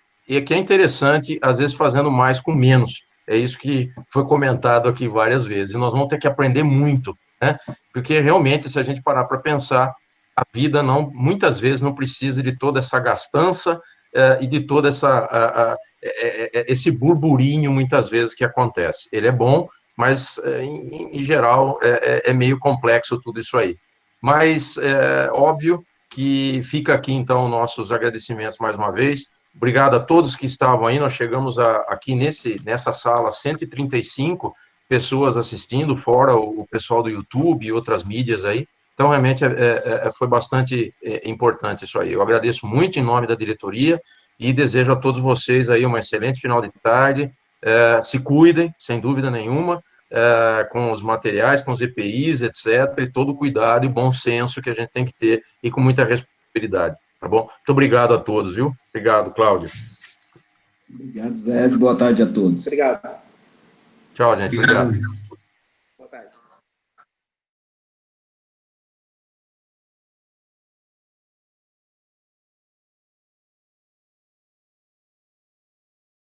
que é interessante, às vezes, fazendo mais com menos. É isso que foi comentado aqui várias vezes. E nós vamos ter que aprender muito, né? Porque, realmente, se a gente parar para pensar, a vida muitas vezes não precisa de toda essa gastança e de todo esse burburinho, muitas vezes, que acontece. Ele é bom, mas, em geral, é meio complexo tudo isso aí. Mas, óbvio que fica aqui, então, nossos agradecimentos mais uma vez. Obrigado a todos que estavam aí. Nós chegamos aqui nessa sala 135 pessoas assistindo, fora o pessoal do YouTube e outras mídias aí. Então, realmente, foi bastante importante isso aí. Eu agradeço muito em nome da diretoria e desejo a todos vocês aí um excelente final de tarde. Se cuidem, sem dúvida nenhuma, com os materiais, com os EPIs, etc., e todo o cuidado e bom senso que a gente tem que ter e com muita responsabilidade. Tá bom? Muito obrigado a todos, viu? Obrigado, Cláudio. Obrigado, Zé. Boa tarde a todos. Obrigado. Tchau, gente. Obrigado.